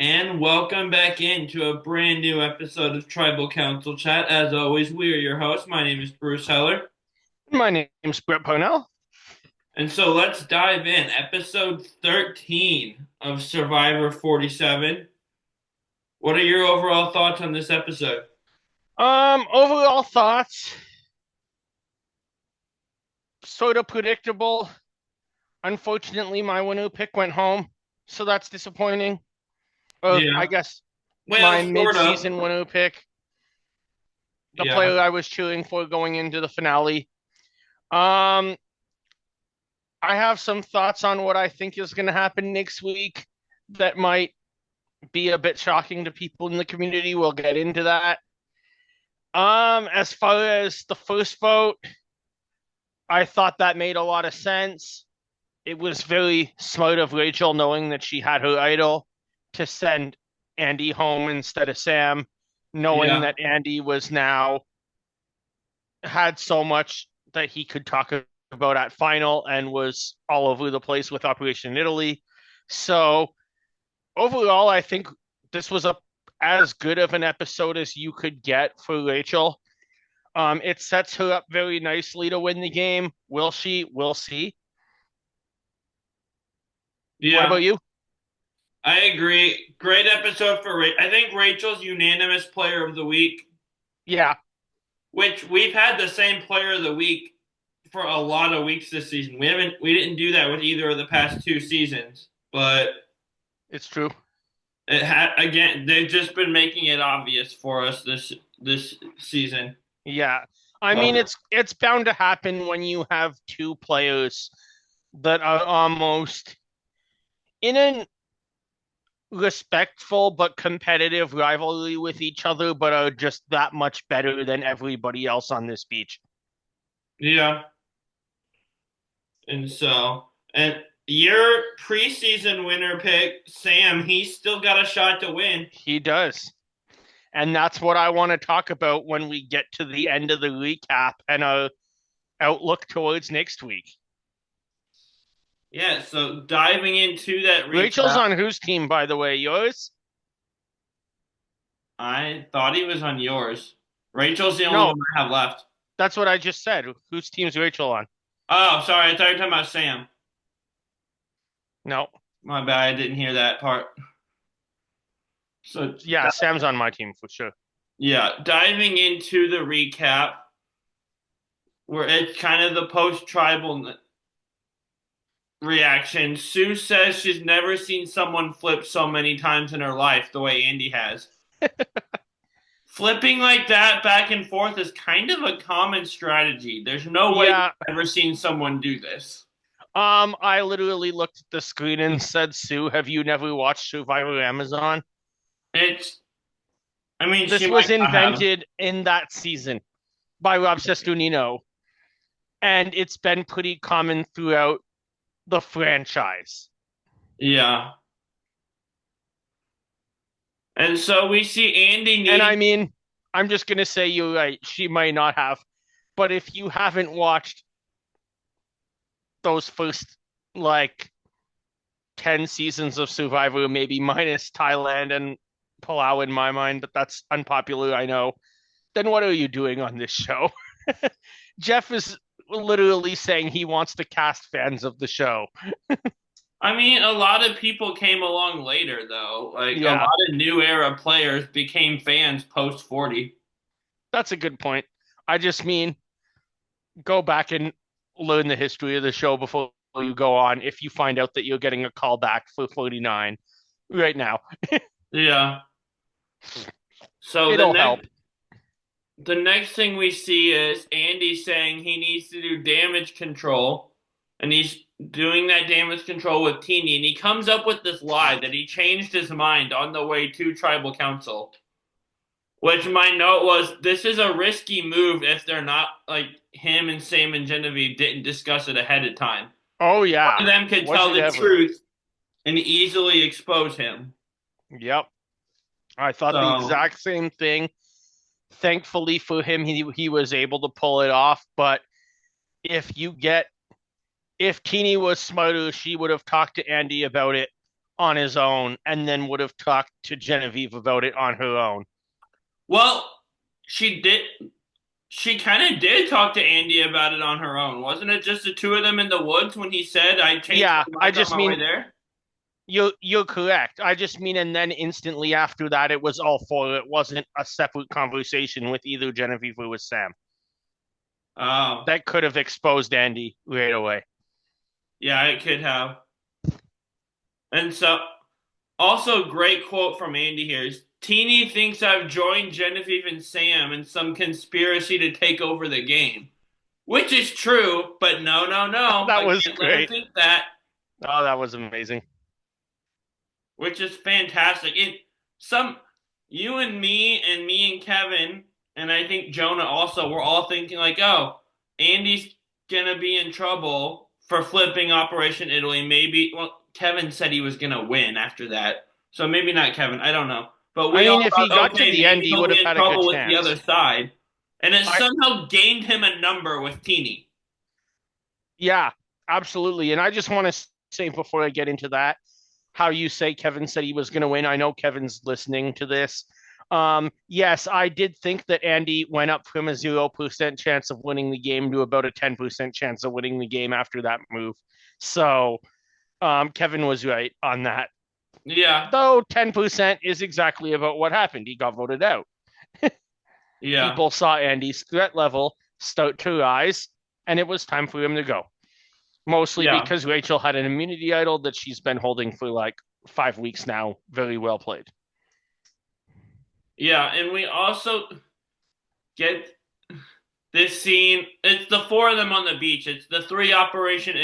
And welcome back into a brand new episode of Tribal Council Chat. As always, we are your hosts. My name is Bruce Heller. My name's Brett Parnell. And so let's dive in. Episode 13 of Survivor 47. What are your overall thoughts on this episode? Overall thoughts, sort of predictable. Unfortunately, my winner pick went home, so that's disappointing. I Yeah. guess Well, my sort of. mid-season winner pick, the Yeah. player I was cheering for going into the finale. Um, I have some thoughts on what I think is going to happen next week that might be a bit shocking to people in the community. We'll get into that. As far as the first vote, I thought that made a lot of sense. It was very smart of Rachel, knowing that she had her idol, to send Andy home instead of Sam, knowing Yeah. that Andy was now had so much that he could talk about at final and was all over the place with Operation Italy. So overall, I think this was a as good of an episode as you could get for Rachel. It sets her up very nicely to win the game. Will she? We'll see. What Yeah. about you? I agree. Great episode for I think Rachel's unanimous player of the week, Yeah, which we've had the same player of the week for a lot of weeks this season. We didn't do that with either of the past two seasons, but it's true. it had again. They've just been making it obvious for us this season. Yeah. I mean, So it's bound to happen when you have two players that are almost in a respectful but competitive rivalry with each other, but are just that much better than everybody else on this beach. yeah, and your preseason winner pick, Sam, he's still got a shot to win. He does. And that's what I want to talk about when we get to the end of the recap and our outlook towards next week. Yeah, so diving into that Rachel's recap, on whose team, by the way? Yours? I thought he was on yours. Rachel's the only No, one I have left. that's what I just said. Whose team's Rachel on? Oh, sorry, I thought you were talking about Sam. No. My bad, I didn't hear that part. So, Yeah, Sam's on my team for sure. yeah, diving into the recap, where it's kind of the post-tribal reaction. Sue says she's never seen someone flip so many times in her life the way Andy has. Flipping like that back and forth is kind of a common strategy. There's no way Yeah, you've ever seen someone do this. I literally looked at the screen and said, Sue, have you never watched Survivor Amazon? It's, I mean, she This might was not have. invented in that season by Rob Cesternino, and it's been pretty common throughout the franchise. Yeah. And so we see Andy And needing. I mean, I'm just going to say you're right. She might not have. But if you haven't watched those first, like, 10 seasons of Survivor, maybe minus Thailand and Palau in my mind, but that's unpopular, I know. Then what are you doing on this show? Jeff is literally saying he wants to cast fans of the show. I mean, a lot of people came along later, though. Like a Yeah, lot of new era players became fans post 40. that's a good point. I just mean go back and learn the history of the show before you go on if you find out that you're getting a call back for 49 right now. Yeah. So It'll help. the next thing we see is Andy saying he needs to do damage control, and he's doing that damage control with Teeny, and he comes up with this lie that he changed his mind on the way to Tribal Council. Which my note was, this is a risky move if they're not like him and Sam and Genevieve didn't discuss it ahead of time. Oh, One yeah. of them could Was tell it the ever? truth and easily expose him. Yep. I thought the So exact same thing. Thankfully for him, he was able to pull it off. But if you get if Teeny was smarter, she would have talked to Andy about it on his own and then would have talked to Genevieve about it on her own. Well, she did. She kind of did talk to Andy about it on her own. Wasn't it just the two of them in the woods when he said, I changed Yeah, my I mind on just my way mean there? you're correct. I just mean, and then instantly after that, it was all four. It wasn't a separate conversation with either Genevieve or with Sam. Oh, That could have exposed Andy right away. yeah, it could have. And so, also, great quote from Andy here is Teeny thinks I've joined Genevieve and Sam in some conspiracy to take over the game. Which is true, but no, no, no. That I was can't let her great. think that, Oh, that was amazing. which is fantastic. And some, you and me and Kevin, and I think Jonah also, we're all thinking like, oh, Andy's gonna be in trouble for flipping Operation Italy. Maybe, well, Kevin said he was gonna win after that. So maybe not Kevin. I don't know. But I we all mean, if he thought, got to okay, the end, maybe he he'll would be have in had a good trouble with the other chance. side. And it I somehow gained him a number with Teeny. Yeah, absolutely. And I just want to say before I get into that, how you say Kevin said he was going to win. I know Kevin's listening to this. Yes, I did think that Andy went up from a 0% chance of winning the game to about a 10% chance of winning the game after that move. So, Kevin was right on that. Yeah, Though 10% is exactly about what happened. He got voted out. yeah, People saw Andy's threat level start to rise, and it was time for him to go. Mostly yeah. because Rachel had an immunity idol that she's been holding for like 5 weeks now. Very well played. Yeah, and we also get this scene. It's the four of them on the beach. It's the three Operation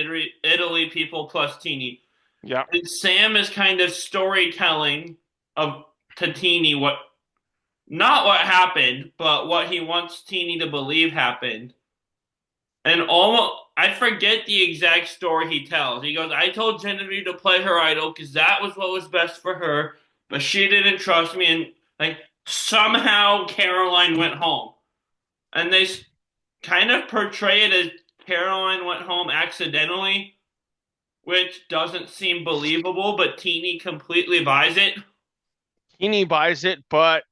Italy people plus Teeny. Yeah. And Sam is kind of storytelling of to Teeny what not what happened, but what he wants Teeny to believe happened. And almost I forget the exact story he tells. He goes, I told Genevieve to play her idol because that was what was best for her, but she didn't trust me and like somehow Caroline went home. And they kind of portray it as Caroline went home accidentally, which doesn't seem believable, but Teeny completely buys it. Heaney buys it, but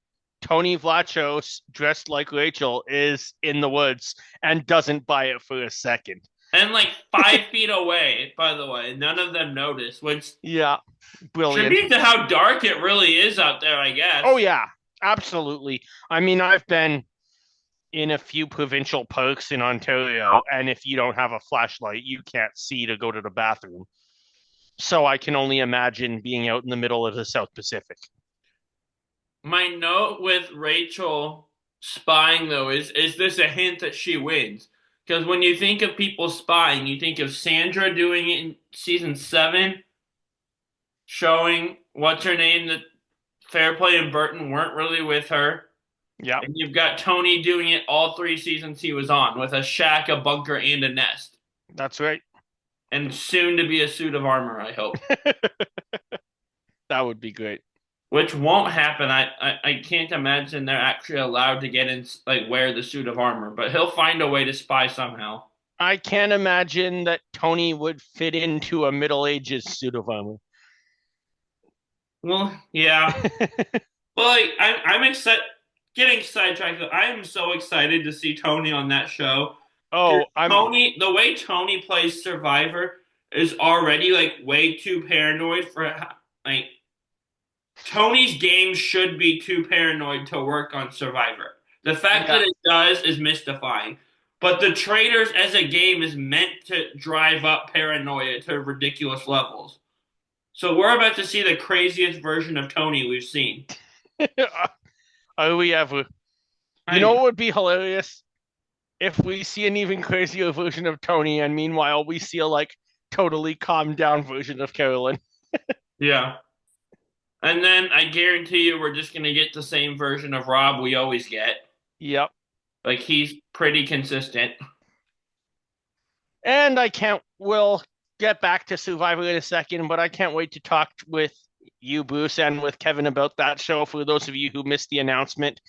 Tony Vlachos, dressed like Rachel, is in the woods and doesn't buy it for a second. And like 5 feet away, by the way, none of them notice, which Yeah, brilliant. tribute to how dark it really is out there, I Oh, guess. yeah, absolutely. I mean, I've been in a few provincial parks in Ontario, and if you don't have a flashlight, you can't see to go to the bathroom. So I can only imagine being out in the middle of the South Pacific. My note with Rachel spying though is this a hint that she wins? Because when you think of people spying, you think of Sandra doing it in season 7, showing what's her name that Fairplay and Burton weren't really with her. Yeah, And you've got Tony doing it all 3 seasons he was on with a shack, a bunker, and a nest. that's right. And soon to be a suit of armor, I hope. That would be great. Which won't happen. I can't imagine they're actually allowed to get in, like, wear the suit of armor, but he'll find a way to spy somehow. I can't imagine that Tony would fit into a Middle Ages suit of armor. Well, yeah. Well, like, I'm excited. Getting sidetracked, I am so excited to see Tony on that show. Oh, I'm Tony, the way Tony plays Survivor is already like way too paranoid for like Tony's game should be too paranoid to work on Survivor. The fact that yeah. it does is mystifying. But the Traitors as a game is meant to drive up paranoia to ridiculous levels. So we're about to see the craziest version of Tony we've seen. Are we ever? You I know know. what would be hilarious? If we see an even crazier version of Tony, and meanwhile we see a like totally calmed down version of Carolyn. Yeah. And then I guarantee you we're just gonna get the same version of Rob we always get. Yep. Like he's pretty consistent. And I can't. We'll get back to Survivor in a second, but I can't wait to talk with you, Bruce, and with Kevin about that show. For those of you who missed the announcement,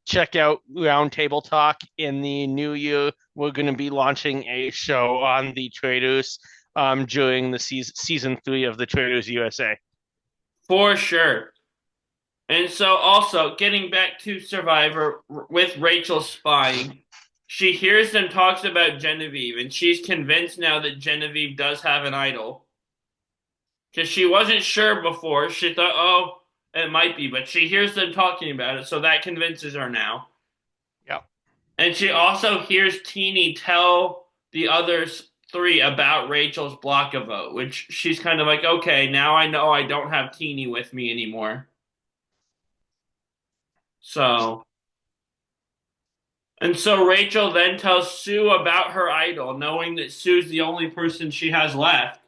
check out Roundtable Talk in the new year. We're going to be launching a show on the Traders during the season 3 of the Traders USA. for sure. And so, also getting back to Survivor with Rachel spying, she hears them talks about Genevieve, and she's convinced now that Genevieve does have an idol because she wasn't sure before. She thought, oh, it might be, but she hears them talking about it, so that convinces her now. Yep. And she also hears Teeny tell the others three about Rachel's block a vote, which she's kind of like, okay, now I know I don't have Teeny with me anymore. So, and so Rachel then tells Sue about her idol, knowing that Sue's the only person she has left.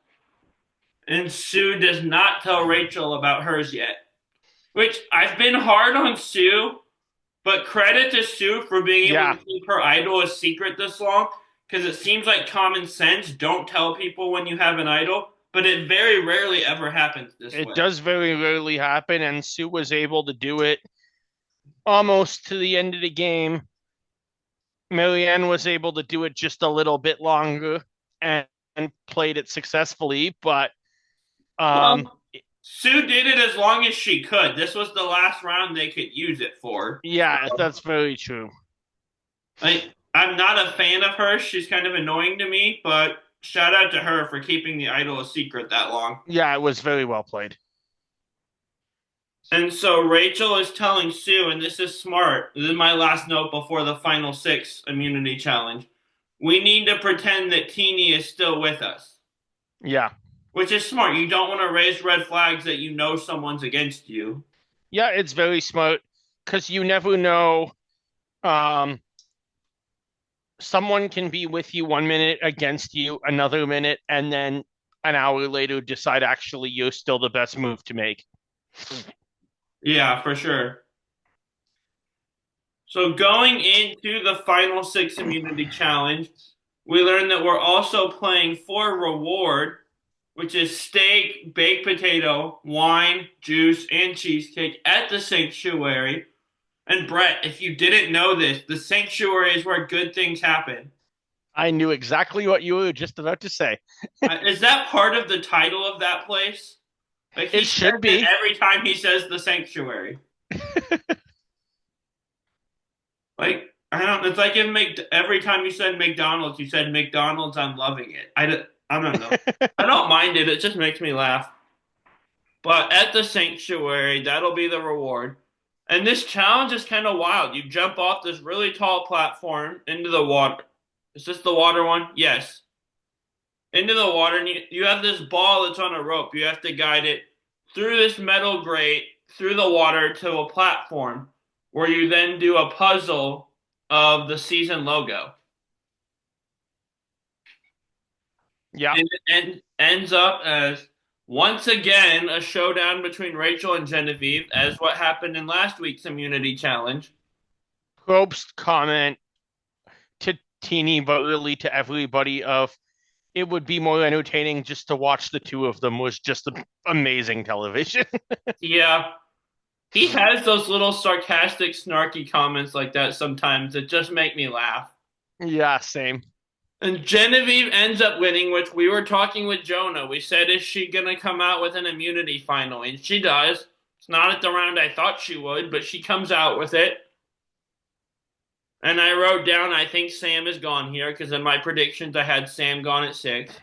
And Sue does not tell Rachel about hers yet, which I've been hard on Sue, but credit to Sue for being able to Yeah, keep her idol a secret this long, because it seems like common sense. Don't tell people when you have an idol, but it very rarely ever happens this it way. does very rarely happen, and Sue was able to do it almost to the end of the game. Marianne was able to do it just a little bit longer and played it successfully, but um, Well, Sue did it as long as she could. This was the last round they could use it for. yeah, that's very true. Like, I'm not a fan of her. She's kind of annoying to me, but shout out to her for keeping the idol a secret that long. Yeah, it was very well played. And so Rachel is telling Sue, and this is smart. This is my last note before the final six immunity challenge. We need to pretend that Teeny is still with us, Yeah. which is smart. You don't want to raise red flags that you know someone's against you. Yeah, it's very smart because you never know. Um, Someone can be with you 1 minute, against you another minute, and then an hour later decide actually you're still the best move to make. Yeah, for sure. So going into the final six immunity challenge, we learned that we're also playing for reward, which is steak, baked potato, wine, juice, and cheesecake at the sanctuary. And Brett, if you didn't know this, the sanctuary is where good things happen. I knew exactly what you were just about to say. Is that part of the title of that place? Like he It says should it be. every time he says the sanctuary. Like I don't. It's like every time you said McDonald's, you said McDonald's. I'm loving it. I don't know. I don't mind it. It just makes me laugh. But at the sanctuary, that'll be the reward. And this challenge is kind of wild. You jump off this really tall platform into the water. Is this the water one? Yes. Into the water, and you have this ball that's on a rope. You have to guide it through this metal grate, through the water to a platform where you then do a puzzle of the season logo. Yeah. And ends up as once again a showdown between Rachel and Genevieve, as what happened in last week's immunity challenge. Probst comment to Teeny, but really to everybody of it would be more entertaining just to watch the two of them was just amazing television. Yeah, he has those little sarcastic, snarky comments like that sometimes that just make me laugh. Yeah, same. And Genevieve ends up winning, which we were talking with Jonah. We said, is she going to come out with an immunity final? And she does. It's not at the round I thought she would, but she comes out with it. And I wrote down, I think Sam is gone here because in my predictions, I had Sam gone at six.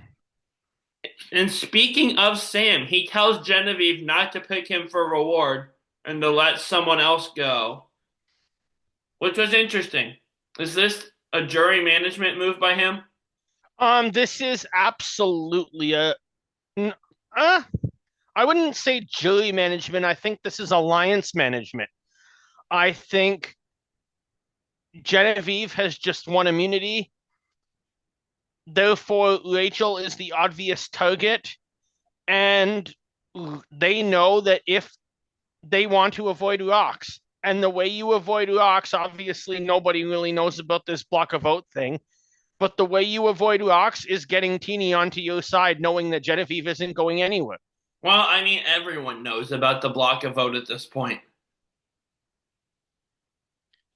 And speaking of Sam, he tells Genevieve not to pick him for reward and to let someone else go, which was interesting. Is this a jury management move by him? This is absolutely uh, I wouldn't say jury management. I think this is alliance management. I think Genevieve has just won immunity. Therefore, Rachel is the obvious target. And they know that if they want to avoid rocks, and the way you avoid rocks, obviously, nobody really knows about this block of vote thing. But the way you avoid rocks is getting Teeny onto your side, knowing that Genevieve isn't going anywhere. Well, I mean, everyone knows about the block of vote at this point.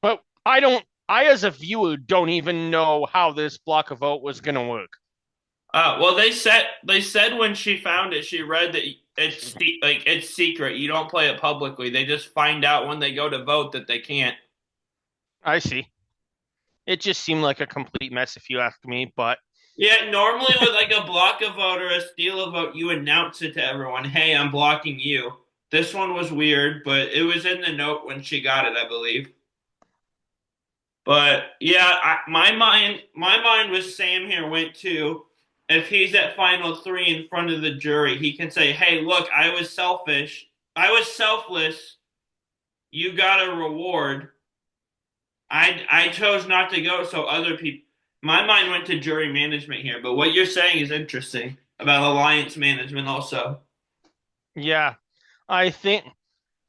But I, as a viewer, don't even know how this block of vote was going to work. Well, they said when she found it, she read that it's secret. You don't play it publicly. They just find out when they go to vote that they can't. I see. It just seemed like a complete mess if you ask me, but Yeah, normally with like a block a vote or a steal a vote, you announce it to everyone. Hey, I'm blocking you. This one was weird, but it was in the note when she got it, I believe. But yeah, my mind with Sam here went to if he's at final three in front of the jury, he can say, "Hey, look, I was selfish. I was selfless. You got a reward. I chose not to go, so other people." My mind went to jury management here, but what you're saying is interesting about alliance management also. yeah, I think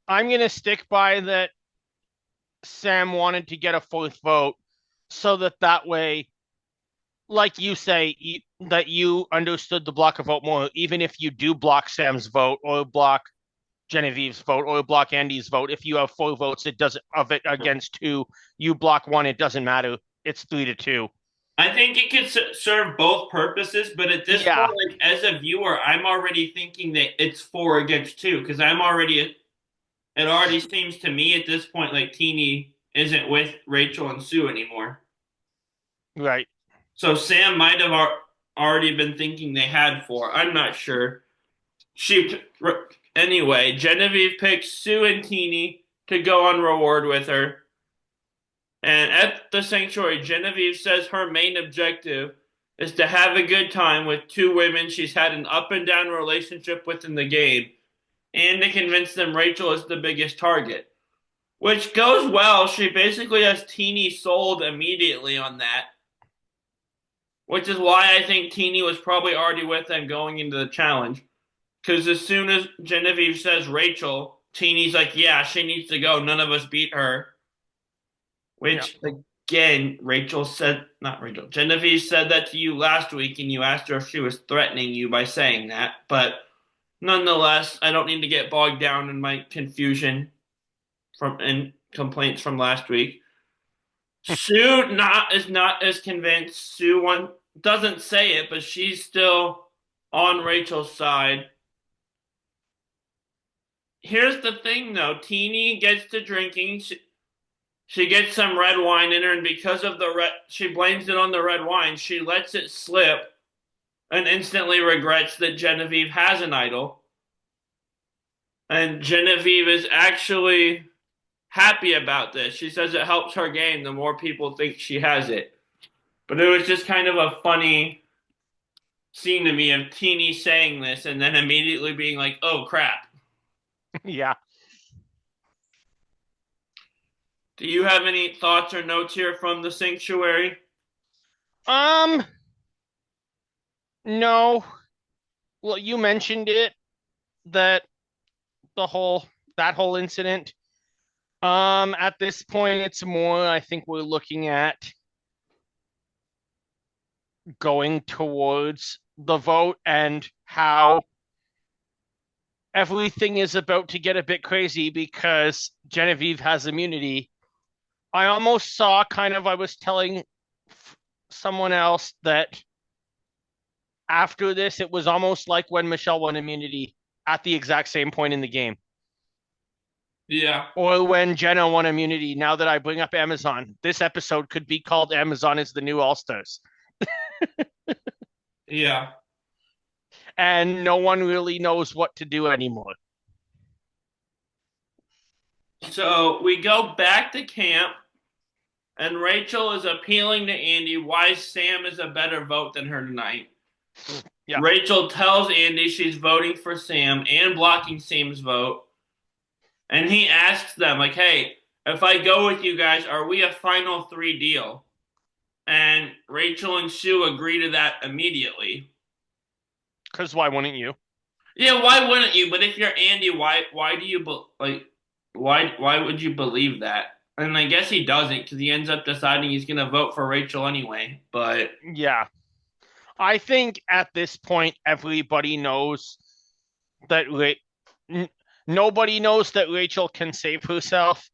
I'm gonna stick by that. Sam wanted to get a fourth vote so that way, like you say, that you understood the block of vote more. Even if you do block Sam's vote or block Genevieve's vote or block Andy's vote, if you have four votes, it doesn't of it against two, you block one, it doesn't matter. It's 3-2. I think it could serve both purposes, but at this point, Yeah, like as a viewer, I'm already thinking that it's four against two because I'm already. It already seems to me at this point like Teeny isn't with Rachel and Sue anymore. right. So Sam might have already been thinking they had four. I'm not sure. She anyway. Genevieve picks Sue and Teeny to go on reward with her. And at the sanctuary, Genevieve says her main objective is to have a good time with two women she's had an up and down relationship with in the game, and to convince them Rachel is the biggest target. Which goes well. She basically has Teeny sold immediately on that, which is why I think Teeny was probably already with them going into the challenge. Because as soon as Genevieve says Rachel, Teeny's like, yeah, she needs to go. None of us beat her. Yeah. Which again, Rachel said, not Rachel, Genevieve said that to you last week, and you asked her if she was threatening you by saying that. But nonetheless, I don't need to get bogged down in my confusion from and complaints from last week. Sue not is not as convinced. Sue one doesn't say it, but she's still on Rachel's side. Here's the thing, though. Teeny gets to drinking. She gets some red wine in her, and because of the red, she blames it on the red wine. She lets it slip and instantly regrets that Genevieve has an idol. And Genevieve is actually happy about this. She says it helps her game the more people think she has it. But it was just kind of a funny scene to me of Teeny saying this and then immediately being like, oh crap. Yeah. Do you have any thoughts or notes here from the sanctuary? Um, no. Well, you mentioned it that the whole that whole incident. At this point, it's more, I think we're looking at going towards the vote and how everything is about to get a bit crazy because Genevieve has immunity. I almost saw I was telling someone else that after this, it was almost like when Michelle won immunity at the exact same point in the game. Yeah, Or when Jenna won immunity. Now that I bring up Amazon, this episode could be called Amazon is the New All Stars. yeah. And no one really knows what to do anymore. So we go back to camp, and Rachel is appealing to Andy why Sam is a better vote than her tonight. Yeah. Rachel tells Andy she's voting for Sam and blocking Sam's vote. And he asks them, like, hey, if I go with you guys, are we a final three deal? And Rachel and Sue agree to that immediately. Because why wouldn't you? Yeah, why wouldn't you? But if you're Andy, why do you like why would you believe that? And I guess he doesn't because he ends up deciding he's gonna vote for Rachel anyway. But Yeah. I think at this point, everybody knows that nobody knows that Rachel can save herself.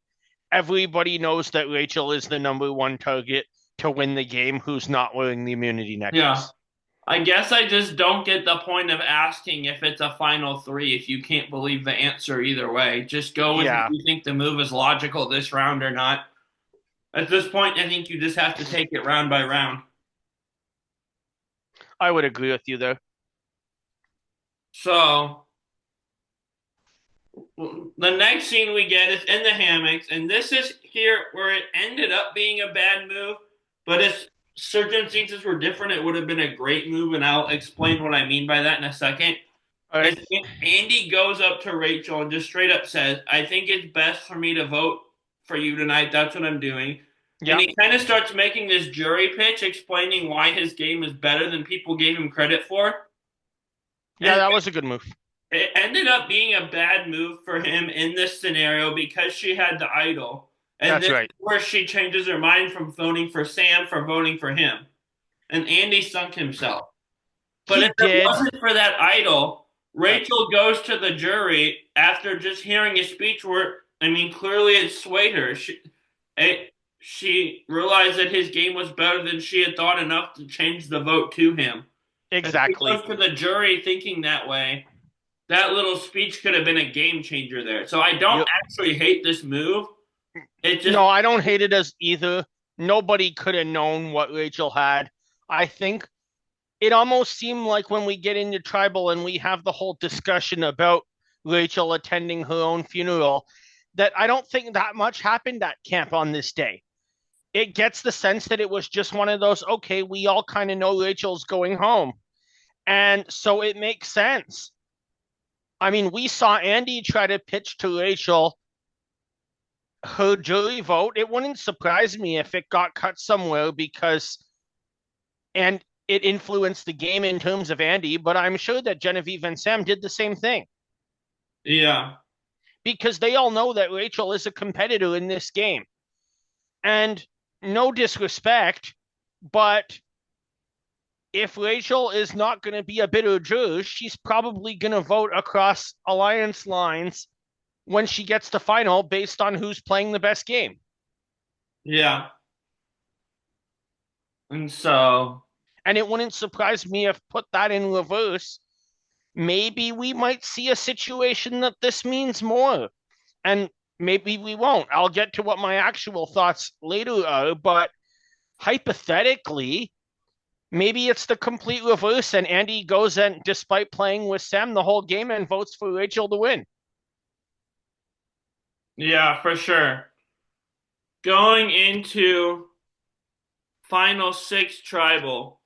Everybody knows that Rachel is the number one target to win the game who's not wearing the immunity yeah, necklace. I guess I just don't get the point of asking if it's a final three if you can't believe the answer either way. Just go with if Yeah, you think the move is logical this round or not. At this point, I think you just have to take it round by round. I would agree with you there. So the next scene we get is in the hammocks, and this is here where it ended up being a bad move, but if circumstances were different, it would have been a great move, and I'll explain what I mean by that in a second. All As right. Andy goes up to Rachel and just straight up says, I think it's best for me to vote for you tonight. That's what I'm doing. And Yeah. he kind of starts making this jury pitch explaining why his game is better than people gave him credit for. Yeah, And that was a good move. it ended up being a bad move for him in this scenario because she had the idol. And That's this right. is where she changes her mind from voting for Sam for voting for him. And Andy sunk himself. But He if it did. wasn't for that idol, That's Rachel goes to the jury after just hearing his speech where, I mean, clearly it swayed her. She realized that his game was better than she had thought enough to change the vote to him. If she exactly. goes to the jury thinking that way, that little speech could have been a game changer there. So I don't Yep. actually hate this move. It just, No, I don't hate it as either. Nobody could have known what Rachel had. I think it almost seemed like when we get into tribal and we have the whole discussion about Rachel attending her own funeral, that I don't think that much happened at camp on this day. It gets the sense that it was just one of those, okay, we all kind of know Rachel's going home. And so it makes sense. I mean, we saw Andy try to pitch to Rachel her jury vote. It wouldn't surprise me if it got cut somewhere because, and it influenced the game in terms of Andy, but I'm sure that Genevieve and Sam did the same thing yeah, because they all know that Rachel is a competitor in this game. And no disrespect, but if Rachel is not going to be a bitter juror, she's probably going to vote across alliance lines when she gets to final based on who's playing the best game. yeah. And so, And it wouldn't surprise me if put that in reverse, maybe we might see a situation that this means more. And maybe we won't. I'll get to what my actual thoughts later are, but hypothetically, maybe it's the complete reverse and Andy goes and despite playing with Sam the whole game and votes for Rachel to win. yeah, for sure. Going into Final Six Tribal,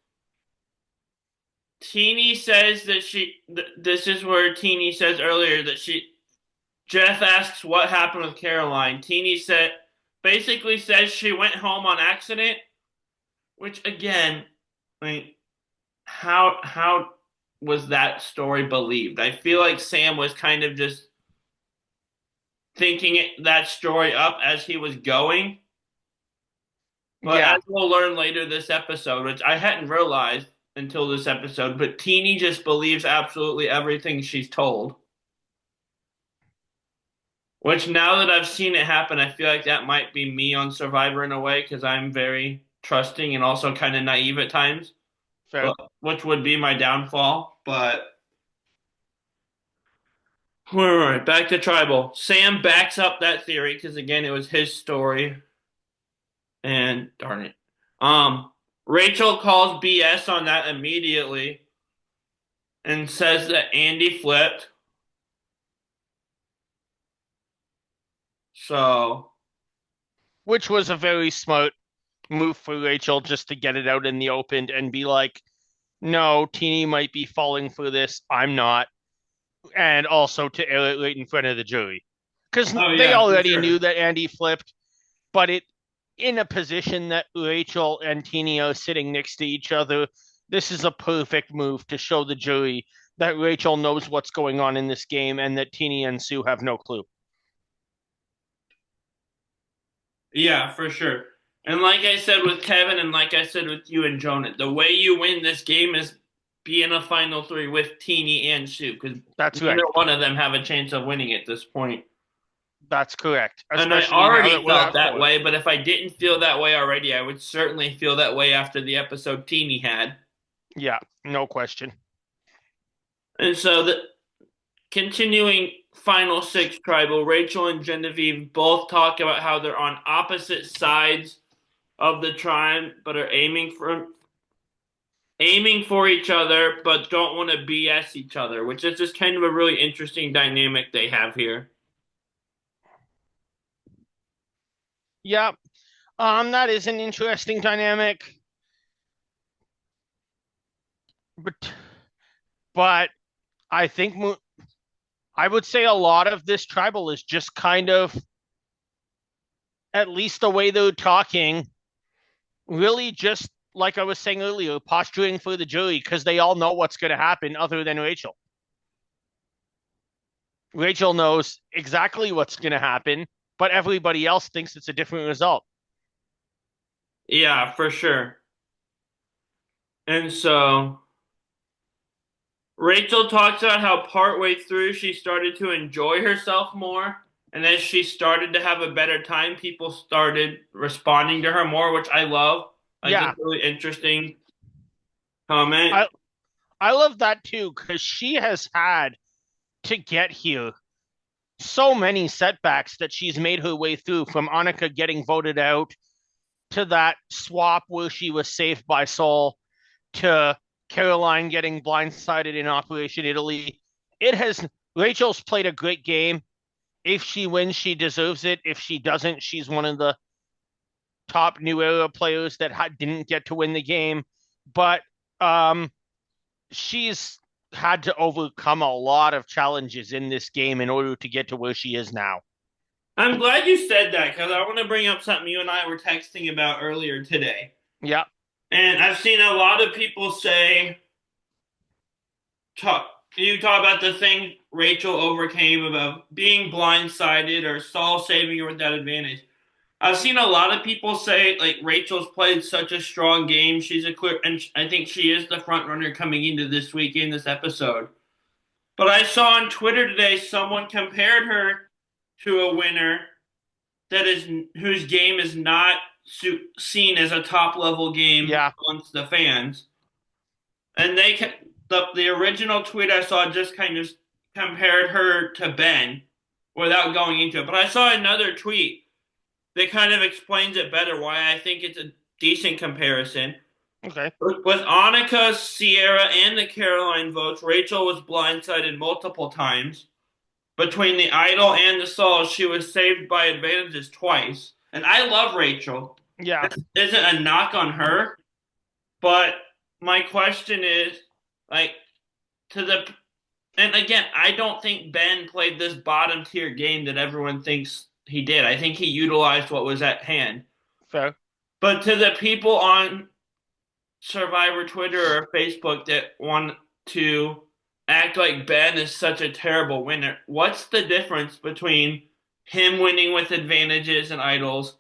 Teeny says that this is where Teeny says earlier that Jeff asks what happened with Caroline. Teeny basically says she went home on accident, which again, I mean, how was that story believed? I feel like Sam was kind of just that story up as he was going. But as Yeah, we'll learn later this episode, which I hadn't realized until this episode, but Teeny just believes absolutely everything she's told. Which now that I've seen it happen, I feel like that might be me on Survivor in a way because I'm very trusting and also kind of naive at times, fair. but which would be my downfall. But all right, back to tribal. Sam backs up that theory because again, it was his story, and darn it, Rachel calls BS on that immediately and says that Andy flipped. So Which was a very smart move for Rachel just to get it out in the open and be like, no, Teeny might be falling for this. I'm not. And also to air it right in front of the jury. Because oh they yeah, for already knew sure. that Andy flipped, but it in a position that Rachel and Teeny are sitting next to each other, this is a perfect move to show the jury that Rachel knows what's going on in this game and that Teeny and Sue have no clue. Yeah, for sure. And like I said with Kevin, and like I said with you and Jonah, the way you win this game is be in a final three with Teeny and Sue, because That's neither right. one of them have a chance of winning at this point. That's correct. And I Especially now that already we're felt at that four. way, but if I didn't feel that way already, I would certainly feel that way after the episode Teeny had. Yeah, no question. And so the continuing final six tribal, Rachel and Genevieve both talk about how they're on opposite sides of the tribe, but are aiming for each other, but don't want to BS each other, which is just kind of a really interesting dynamic they have here. Yeah, that is an interesting dynamic, but but I think I would say a lot of this tribal is just kind of, at least the way they're talking, really just like I was saying earlier, posturing for the jury because they all know what's going to happen other than Rachel. Rachel knows exactly what's going to happen, but everybody else thinks it's a different result. Yeah, for sure. And so Rachel talks about how partway through she started to enjoy herself more. And as she started to have a better time, people started responding to her more, which I love. Like, Yeah, it's really interesting comment. I I love that too because she has had to get here so many setbacks that she's made her way through, from Annika getting voted out to that swap where she was saved by Saul to Caroline getting blindsided in Operation Italy. It has Rachel's played a great game. If she wins, she deserves it. If she doesn't, she's one of the top new era players that didn't get to win the game. But um, she's had to overcome a lot of challenges in this game in order to get to where she is now. I'm glad you said that because I want to bring up something you and I were texting about earlier today. Yeah, And I've seen a lot of people say, talk, you talk about the thing Rachel overcame about being blindsided or Saul saving her with that advantage. I've seen a lot of people say like Rachel's played such a strong game. She's a clear, and I think she is the front runner coming into this week in this episode. But I saw on Twitter today someone compared her to a winner that is whose game is not seen as a top level game yeah, amongst the fans, and the original tweet I saw just kind of compared her to Ben without going into it. But I saw another tweet that kind of explains it better why I think it's a decent comparison. okay, With Annika, Sierra, and the Caroline votes, Rachel was blindsided multiple times. Between the idol and the soul, she was saved by advantages twice. And I love Rachel. yeah, This isn't a knock on her, but my question is like to the and again, I don't think Ben played this bottom tier game that everyone thinks he did. I think he utilized what was at hand. fair. But to the people on Survivor Twitter or Facebook that want to act like Ben is such a terrible winner, what's the difference between him winning with advantages and idols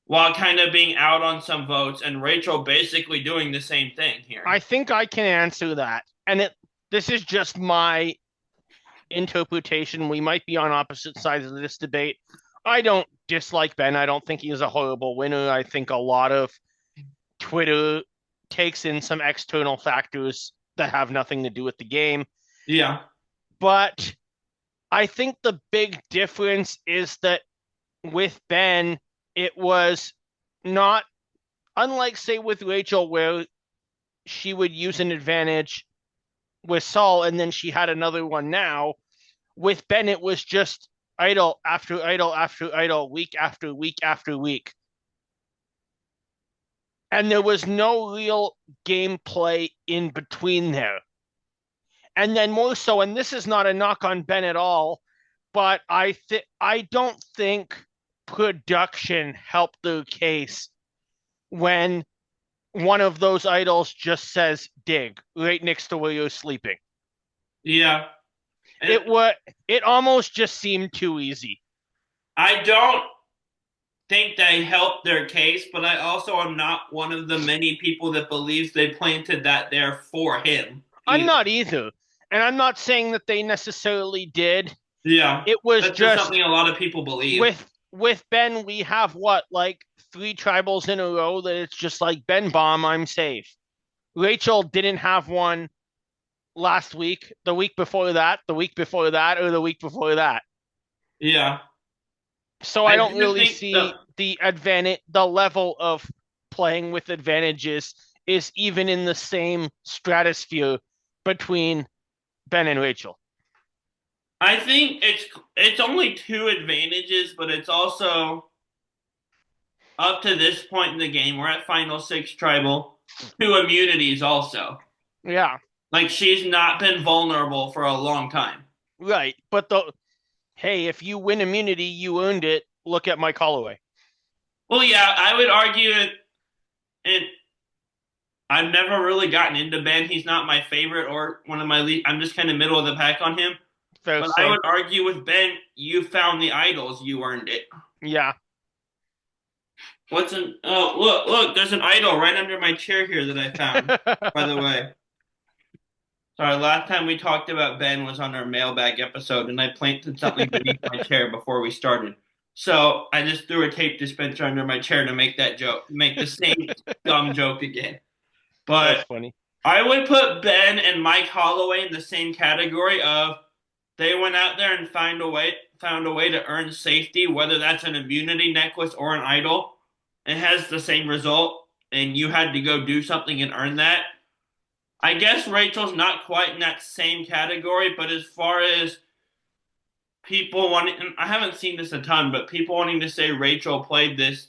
while kind of being out on some votes and Rachel basically doing the same thing here? I think I can answer that, and this is just my interpretation. We might be on opposite sides of this debate. I don't dislike Ben. I don't think he's a horrible winner. I think a lot of Twitter takes in some external factors that have nothing to do with the game. Yeah. But I think the big difference is that with Ben, it was not unlike, say, with Rachel, where she would use an advantage with Saul and then she had another one now. With Ben, it was just idol after idol after idol, week after week after week. And there was no real gameplay in between there. And then more so, and this is not a knock on Ben at all, but I don't think production helped their case when one of those idols just says dig right next to where you're sleeping. Yeah. And It was it almost just seemed too easy. I don't think they helped their case, but I also am not one of the many people that believes they planted that there for him I'm either. not either. And I'm not saying that they necessarily did. Yeah. It was That's just just something a lot of people believe. with Ben, we have what, like three tribals in a row that it's just like Ben bomb, I'm safe. Rachel didn't have one last week, the week before that, the week before that, or the week before that. Yeah. So I I don't do really think the see the level of playing with advantages is even in the same stratosphere between Ben and Rachel. I think it's only two advantages, but it's also up to this point in the game. We're at Final Six Tribal, two immunities also. Yeah, Like she's not been vulnerable for a long time. right. But the hey, if you win immunity, you earned it. Look at Mike Holloway. Well, yeah, I would argue it. And I've never really gotten into Ben. He's not my favorite or one of my least. I'm just kind of middle of the pack on him. Fair But I same. would argue with Ben, you found the idols, you earned it. Yeah. What's an? Oh, look, there's an idol right under my chair here that I found. By the way, sorry. Last time we talked about Ben was on our mailbag episode, and I planted something beneath my chair before we started. So I just threw a tape dispenser under my chair to make that joke, make the same dumb joke again. That's But funny. I would put Ben and Mike Holloway in the same category of they went out there and found a way to earn safety, whether that's an immunity necklace or an idol. It has the same result, and you had to go do something and earn that. I guess Rachel's not quite in that same category, but as far as people wanting, and I haven't seen this a ton, but people wanting to say Rachel played this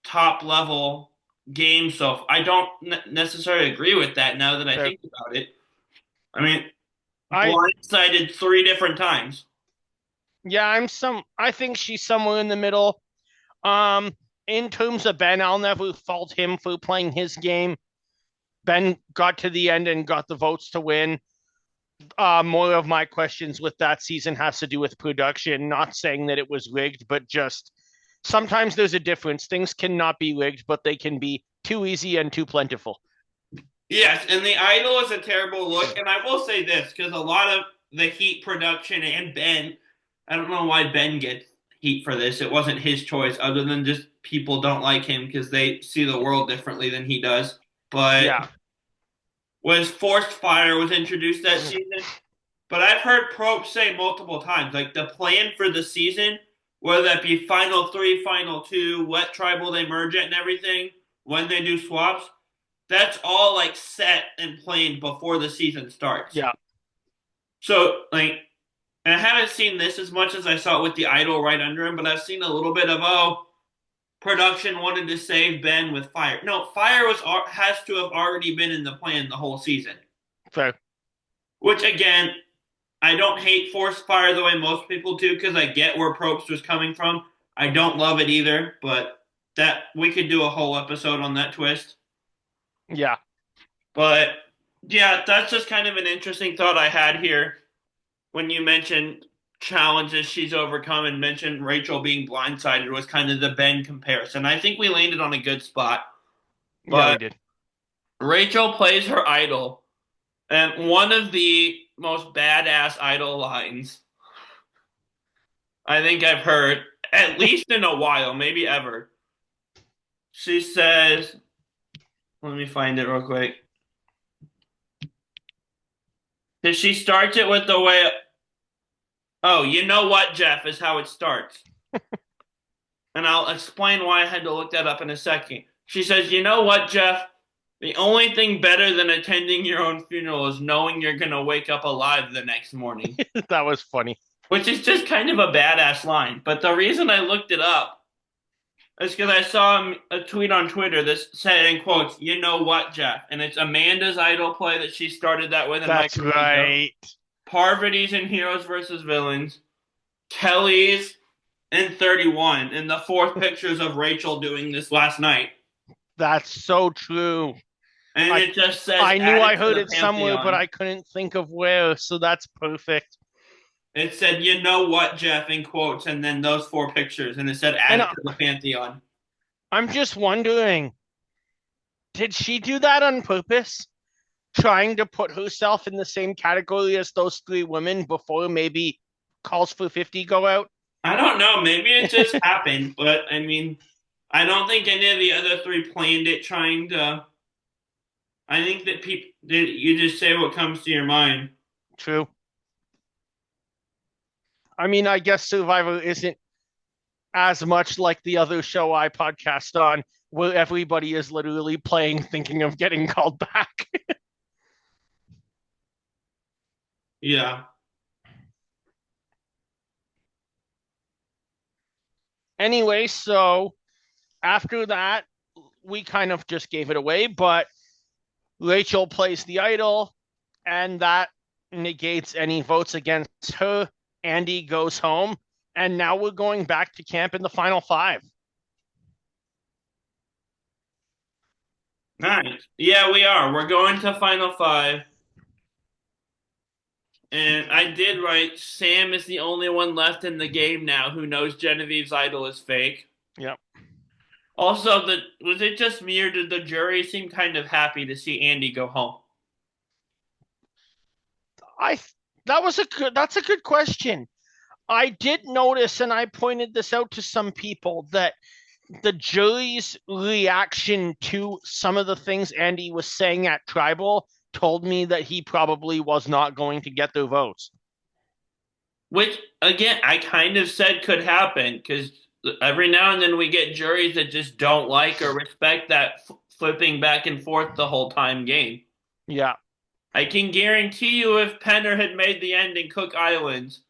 top level game, so I don't necessarily agree with that now that I Fair. think about it. I mean, I blindsided three different times. yeah, I think she's somewhere in the middle. In terms of Ben, I'll never fault him for playing his game. Ben got to the end and got the votes to win. More of my questions with that season has to do with production, not saying that it was rigged, but just sometimes there's a difference. Things cannot be rigged, but they can be too easy and too plentiful. Yes, and the Idol is a terrible look. And I will say this because a lot of the Heat production and Ben, I don't know why Ben gets heat for this. It wasn't his choice, other than just people don't like him because they see the world differently than he does. But Yeah, was Forced Fire was introduced that season. But I've heard Probst say multiple times, like the plan for the season, whether that be Final Three, Final Two, what tribal they merge it, and everything, when they do swaps, that's all like set and planned before the season starts. yeah, So like, and I haven't seen this as much as I saw it with the idol right under him, but I've seen a little bit of production wanted to save Ben with fire. No, fire was has to have already been in the plan the whole season. fair. Which again, I don't hate forced fire the way most people do because I get where Probst was coming from. I don't love it either, but that we could do a whole episode on that twist. Yeah, But yeah, that's just kind of an interesting thought I had here when you mentioned challenges she's overcome and mentioned Rachel being blindsided was kind of the Ben comparison. I think we landed on a good spot. yeah, we But did. Rachel plays her idol, and one of the most badass idol lines I think I've heard, at least in a while, maybe ever. She says, let me find it real quick. Because she starts it with the way, oh, you know what, Jeff, is how it starts. And I'll explain why I had to look that up in a second. She says, you know what, Jeff? The only thing better than attending your own funeral is knowing you're going to wake up alive the next morning, That was funny. which is just kind of a badass line. But the reason I looked it up is because I saw a tweet on Twitter that said, in quotes, you know what, Jeff? And it's Amanda's idol play that she started that with in That's Micro Show. right. Parvati's in Heroes versus Villains. Kelly's in 31. And the fourth pictures of Rachel doing this last night. That's so true. And I it just says I knew added I to heard the it somewhere, but Pantheon. I couldn't think of where, so that's perfect. It said, you know what, Jeff, in quotes, and then those four pictures. And it said And added to the Pantheon. I'm just wondering, did she do that on purpose? Trying to put herself in the same category as those three women before maybe calls for 50 go out? I don't know. Maybe it just happened. But I mean, I don't think any of the other three planned it trying to. I think that people you just say what comes to your mind. True. I mean, I guess Survivor isn't as much like the other show I podcast on, where everybody is literally playing, thinking of getting called back. Yeah. Anyway, so after that, we kind of just gave it away, but Rachel plays the idol, and that negates any votes against her. Andy goes home, and now we're going back to camp in the final five. Nice. Yeah, we are. We're going to Final Five. And I did write Sam is the only one left in the game now who knows Genevieve's idol is fake. Yep. Also, was it just me or did the jury seem kind of happy to see Andy go home? I that's a good question. I did notice, and I pointed this out to some people, that the jury's reaction to some of the things Andy was saying at Tribal told me that he probably was not going to get their votes. Which, again, I kind of said could happen because every now and then we get juries that just don't like or respect that flipping back and forth the whole time game. Yeah, I can guarantee you if Penner had made the end in Cook Islands,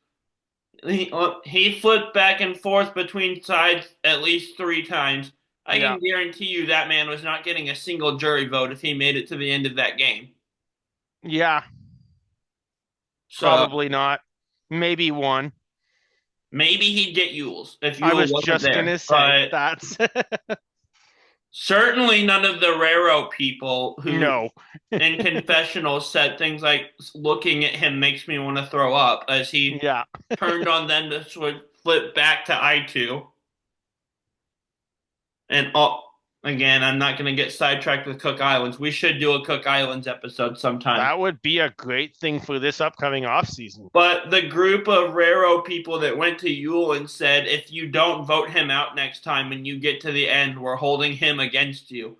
he flipped back and forth between sides at least 3 times. I yeah, can guarantee you that man was not getting a single jury vote if he made it to the end of that game. yeah, So probably not. Maybe one. maybe he'd get Yule's if I Yule was wasn't just there. gonna say But that's certainly none of the Raro people who no. in confessionals said things like looking at him makes me want to throw up as he Yeah, turned on them to sort of flip back to I2. And again, I'm not going to get sidetracked with Cook Islands. We should do a Cook Islands episode sometime. that would be a great thing for this upcoming off season. But the group of Raro people that went to Yule and said, if you don't vote him out next time when you get to the end, we're holding him against you.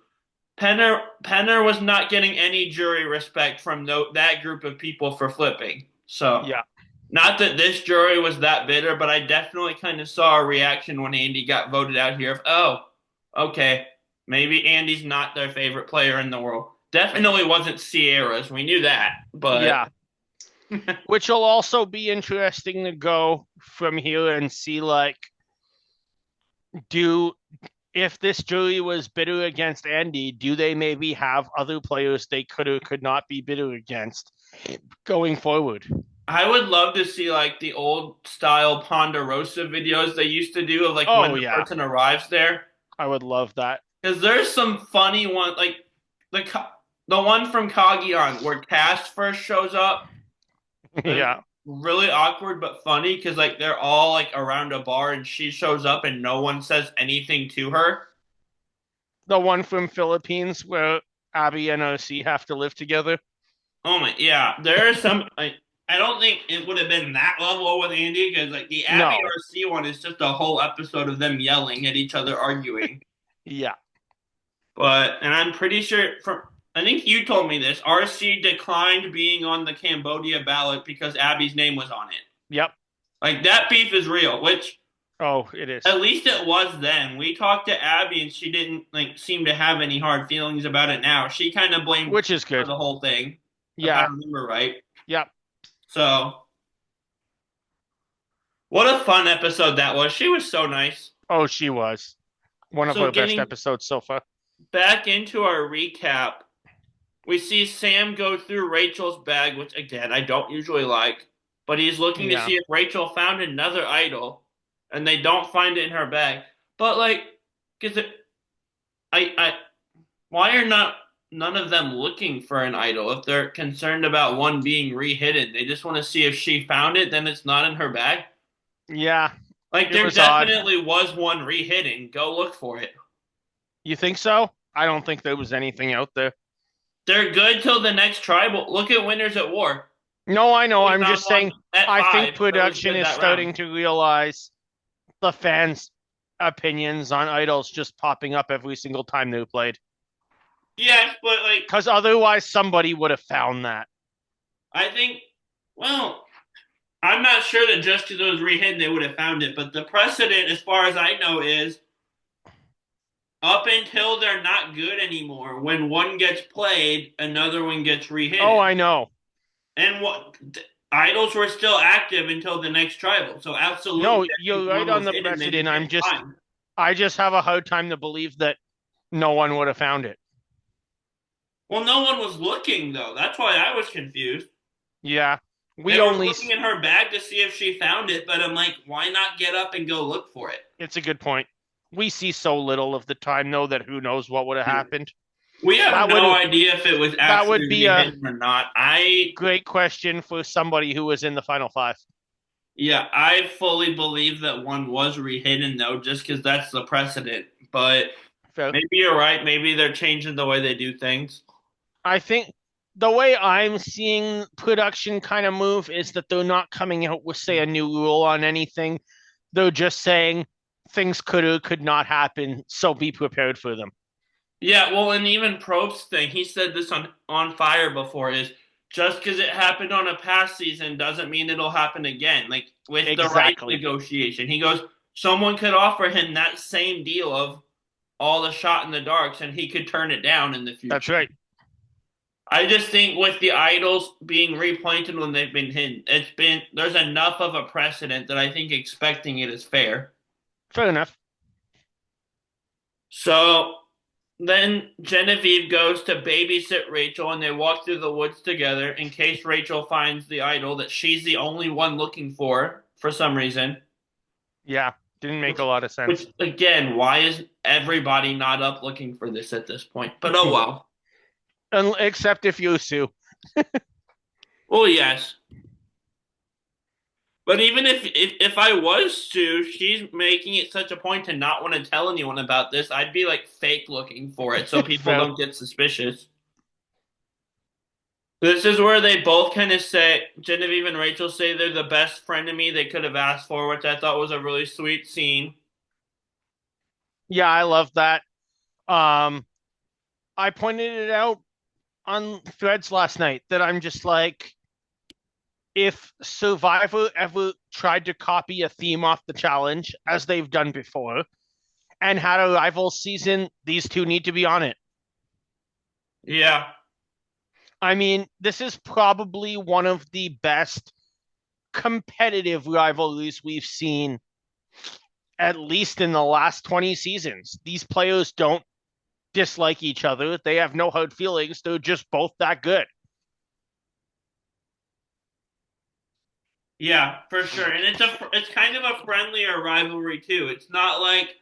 Penner was not getting any jury respect from that group of people for flipping. So, Yeah, not that this jury was that bitter, but I definitely kind of saw a reaction when Andy got voted out here of, oh, okay, maybe Andy's not their favorite player in the world. Definitely wasn't Sierra's. We knew that, but yeah. Which will also be interesting to go from here and see, like, do if this jury was bitter against Andy, do they maybe have other players they could or could not be bitter against going forward? I would love to see like the old style Ponderosa videos they used to do of like when Oh the yeah, person arrives there. I would love that. Because there's some funny one like the the one from Kagion where Cass first shows up. It's Yeah, really awkward but funny because like they're all like around a bar and she shows up and no one says anything to her. the one from Philippines where Abby and OC have to live together. Oh my, yeah. There are some. I don't think it would have been that level with Andy because like the Abby No, RC one is just a whole episode of them yelling at each other, arguing. yeah, And I'm pretty sure from I think you told me this. RC declined being on the Cambodia ballot because Abby's name was on it. yep. Like that beef is real, which Oh, it is. at least it was then. We talked to Abby and she didn't like seem to have any hard feelings about it now. She kind of blamed Which is for good. the whole thing, if I Yeah, remember right. yep. So, what a fun episode that was. She was so nice. Oh, she was one of So, our best getting episodes so far. back into our recap, we see Sam go through Rachel's bag, which again, I don't usually like, but he's looking to Yeah, see if Rachel found another idol, and they don't find it in her bag. But, like, because why are not none of them looking for an idol if they're concerned about one being rehidden? They just want to see if she found it, then it's not in her bag. yeah. Like It there was odd. definitely was one rehidden. Go look for it. You think so? I don't think there was anything out there. They're good till the next tribal. Look at Winners at War. No, I know. We I'm found just one saying, at I think 5, so it was production good is that round. starting to realize the fans' opinions on idols just popping up every single time they're played. Yes, but like Because otherwise, somebody would have found that. I think, well, I'm not sure that just because it was rehidden they would have found it, but the precedent, as far as I know, is up until they're not good anymore. When one gets played, another one gets Oh, rehidden. I know. And what idols were still active until the next tribal. So absolutely, No, I think you're right one on was the hidden. They precedent. just didn't find. I just have a hard time to believe that no one would have found it. Well, no one was looking though. That's why I was confused. Yeah, They we were only. looking in her bag to see if she found it, but I'm like, why not get up and go look for it? It's a good point. We see so little of the time, though, that who knows what would have Yeah. happened. We have That no would idea if it was that would actually be a rehidden or not. I great question for somebody who was in the final five. Yeah, I fully believe that one was rehidden though, just because that's the precedent. But So maybe you're right. Maybe they're changing the way they do things. I think the way I'm seeing production kind of move is that they're not coming out with, say, a new rule on anything. They're just saying things could or could not happen, so be prepared for them. Yeah, well, and even Probst's thing, he said this on Fire before, is just because it happened on a past season doesn't mean it'll happen again. Like with the right Exactly. negotiation, he goes, someone could offer him that same deal of all the shot in the darks, and he could turn it down in the That's future. right. I just think with the idols being replanted when they've been hidden, there's enough of a precedent that I think expecting it is fair. Fair enough. So then Genevieve goes to babysit Rachel and they walk through the woods together in case Rachel finds the idol that she's the only one looking for some reason. Yeah, didn't make Which, a lot of which sense. again, why is everybody not up looking for this at this point? But oh well. Except if you sue. Well, yes. But even if I was Sue, she's making it such a point to not want to tell anyone about this. I'd be like fake looking for it so people Fair. don't get suspicious. This is where they both kind of say, Genevieve and Rachel say they're the best friend to me they could have asked for, which I thought was a really sweet scene. Yeah, I love that. Um, I pointed it out on threads last night that I'm just like, if Survivor ever tried to copy a theme off the challenge, as they've done before, and had a rival season, these two need to be on it. Yeah, I mean, this is probably one of the best competitive rivalries we've seen, at least in the last 20 seasons. These players don't dislike each other. They have no hard feelings. They're just both that good. yeah, for sure. And it's kind of a friendlier rivalry too. It's not like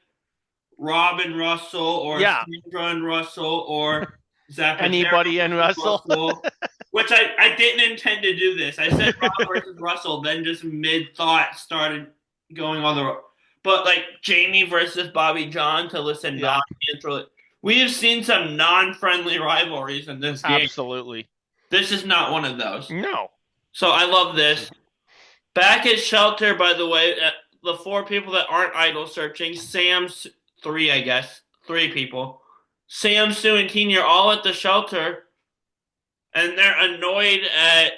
Rob and Russell or Yeah. Sandra and Russell or Zapatero Anybody and versus Russell? Russell, which I didn't intend to do this. I said Rob versus Russell, then just mid thought started going on the. But like Jamie versus Bobby John to listen Yeah, non-neutral. We have seen some non-friendly rivalries in this game. absolutely. This is not one of those. No. So I love this. Back at shelter, by the way, the four people that aren't idol searching, Sam's three, I guess, three people. Sam, Sue, and Teen are all at the shelter, and they're annoyed at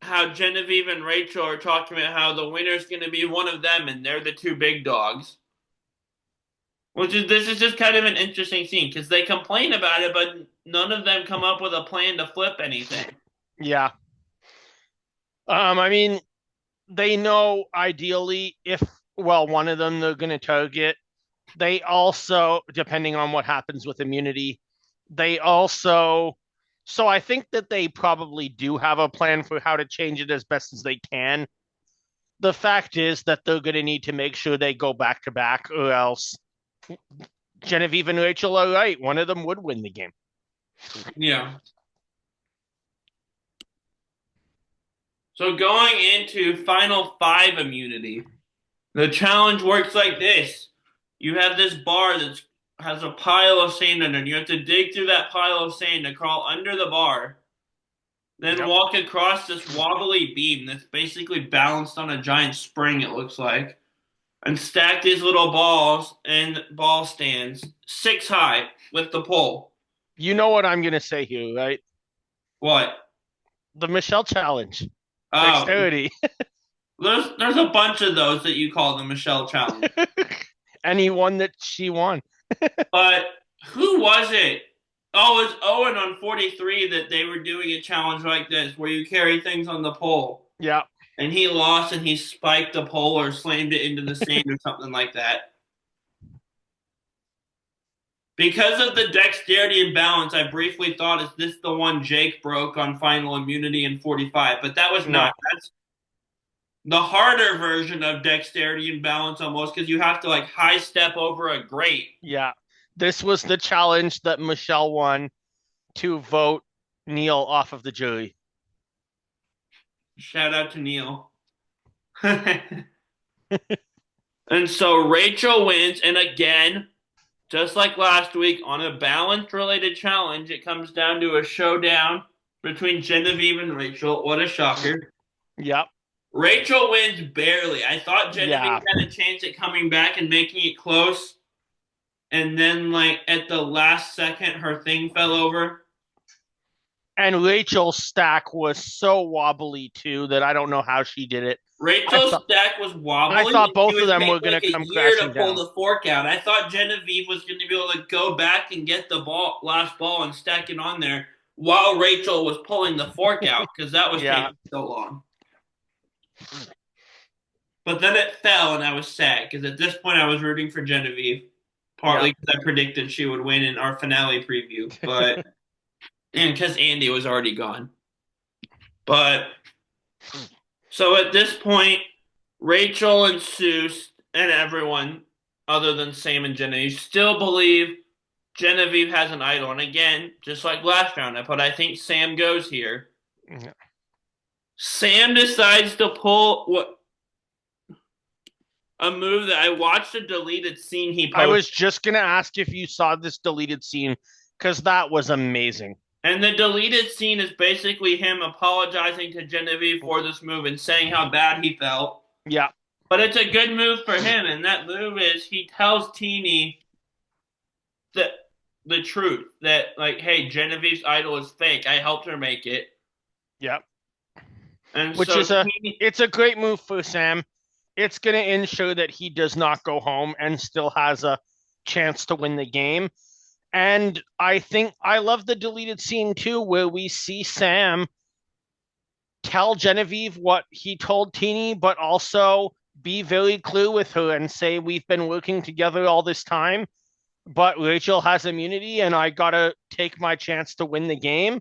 how Genevieve and Rachel are talking about how the winner's going to be one of them, and they're the two big dogs. Which is this is just kind of an interesting scene because they complain about it, but none of them come up with a plan to flip anything. Yeah. I mean, they know ideally if, well, one of them they're going to target. They also, depending on what happens with immunity, they also, so I think that they probably do have a plan for how to change it as best as they can. The fact is that they're going to need to make sure they go back to back, or else Genevieve and Rachel are right. One of them would win the game. Yeah. So going into final five immunity, the challenge works like this. You have this bar that has a pile of sand under it. You have to dig through that pile of sand to crawl under the bar, then Yep. walk across this wobbly beam that's basically balanced on a giant spring, it looks like, and stack these little balls in ball stands 6 high with the pole. You know what I'm gonna say here, right? What? The Michelle challenge, Oh, dexterity. there's a bunch of those that you call the Michelle Challenge. Anyone that she won. But who was it? Oh, it was Owen on 43 that they were doing a challenge like this where you carry things on the pole. Yeah, And he lost and he spiked the pole or slammed it into the sand or something like that. Because of the dexterity and balance, I briefly thought, is this the one Jake broke on final immunity in 45? But that was no, not. That's the harder version of dexterity and balance almost because you have to like high step over a grate. yeah. This was the challenge that Michelle won to vote Neil off of the jury. Shout out to Neil. And so Rachel wins. And again, just like last week, on a balance related challenge, it comes down to a showdown between Genevieve and Rachel. What a shocker. Yep, Rachel wins barely. I thought yeah. Genevieve had a chance at coming back and making it close. And then, like, at the last second, her thing fell over. And Rachel's stack was so wobbly too that I don't know how she did it. I Rachel's thought stack was I wobbly, thought and she both of would them take were like gonna a come year crashing to pull down. the fork out. I thought Genevieve was going to be able to go back and get the last ball, and stack it on there while Rachel was pulling the fork out because that was Yeah, taking so long. But then it fell, and I was sad because at this point I was rooting for Genevieve, yeah, partly because I predicted she would win in our finale preview, but and because Andy was already gone. But so at this point, Rachel and Seuss and everyone other than Sam and Genevieve still believe Genevieve has an idol. And again, just like last round, I think Sam goes here. yeah. Sam decides to pull what a move that I watched a deleted scene he I posted. was just gonna ask if you saw this deleted scene because that was amazing. And the deleted scene is basically him apologizing to Genevieve for this move and saying how bad he felt. Yeah, But it's a good move for him, and that move is he tells Teeny the the truth that like, hey, Genevieve's idol is fake. I helped her make it, yeah. and Which so is a Teeny, it's a great move for Sam. It's gonna ensure that he does not go home and still has a chance to win the game. And I think I love the deleted scene too, where we see Sam tell Genevieve what he told Teeny, but also be very clear with her and say, we've been working together all this time, but Rachel has immunity and I gotta take my chance to win the game.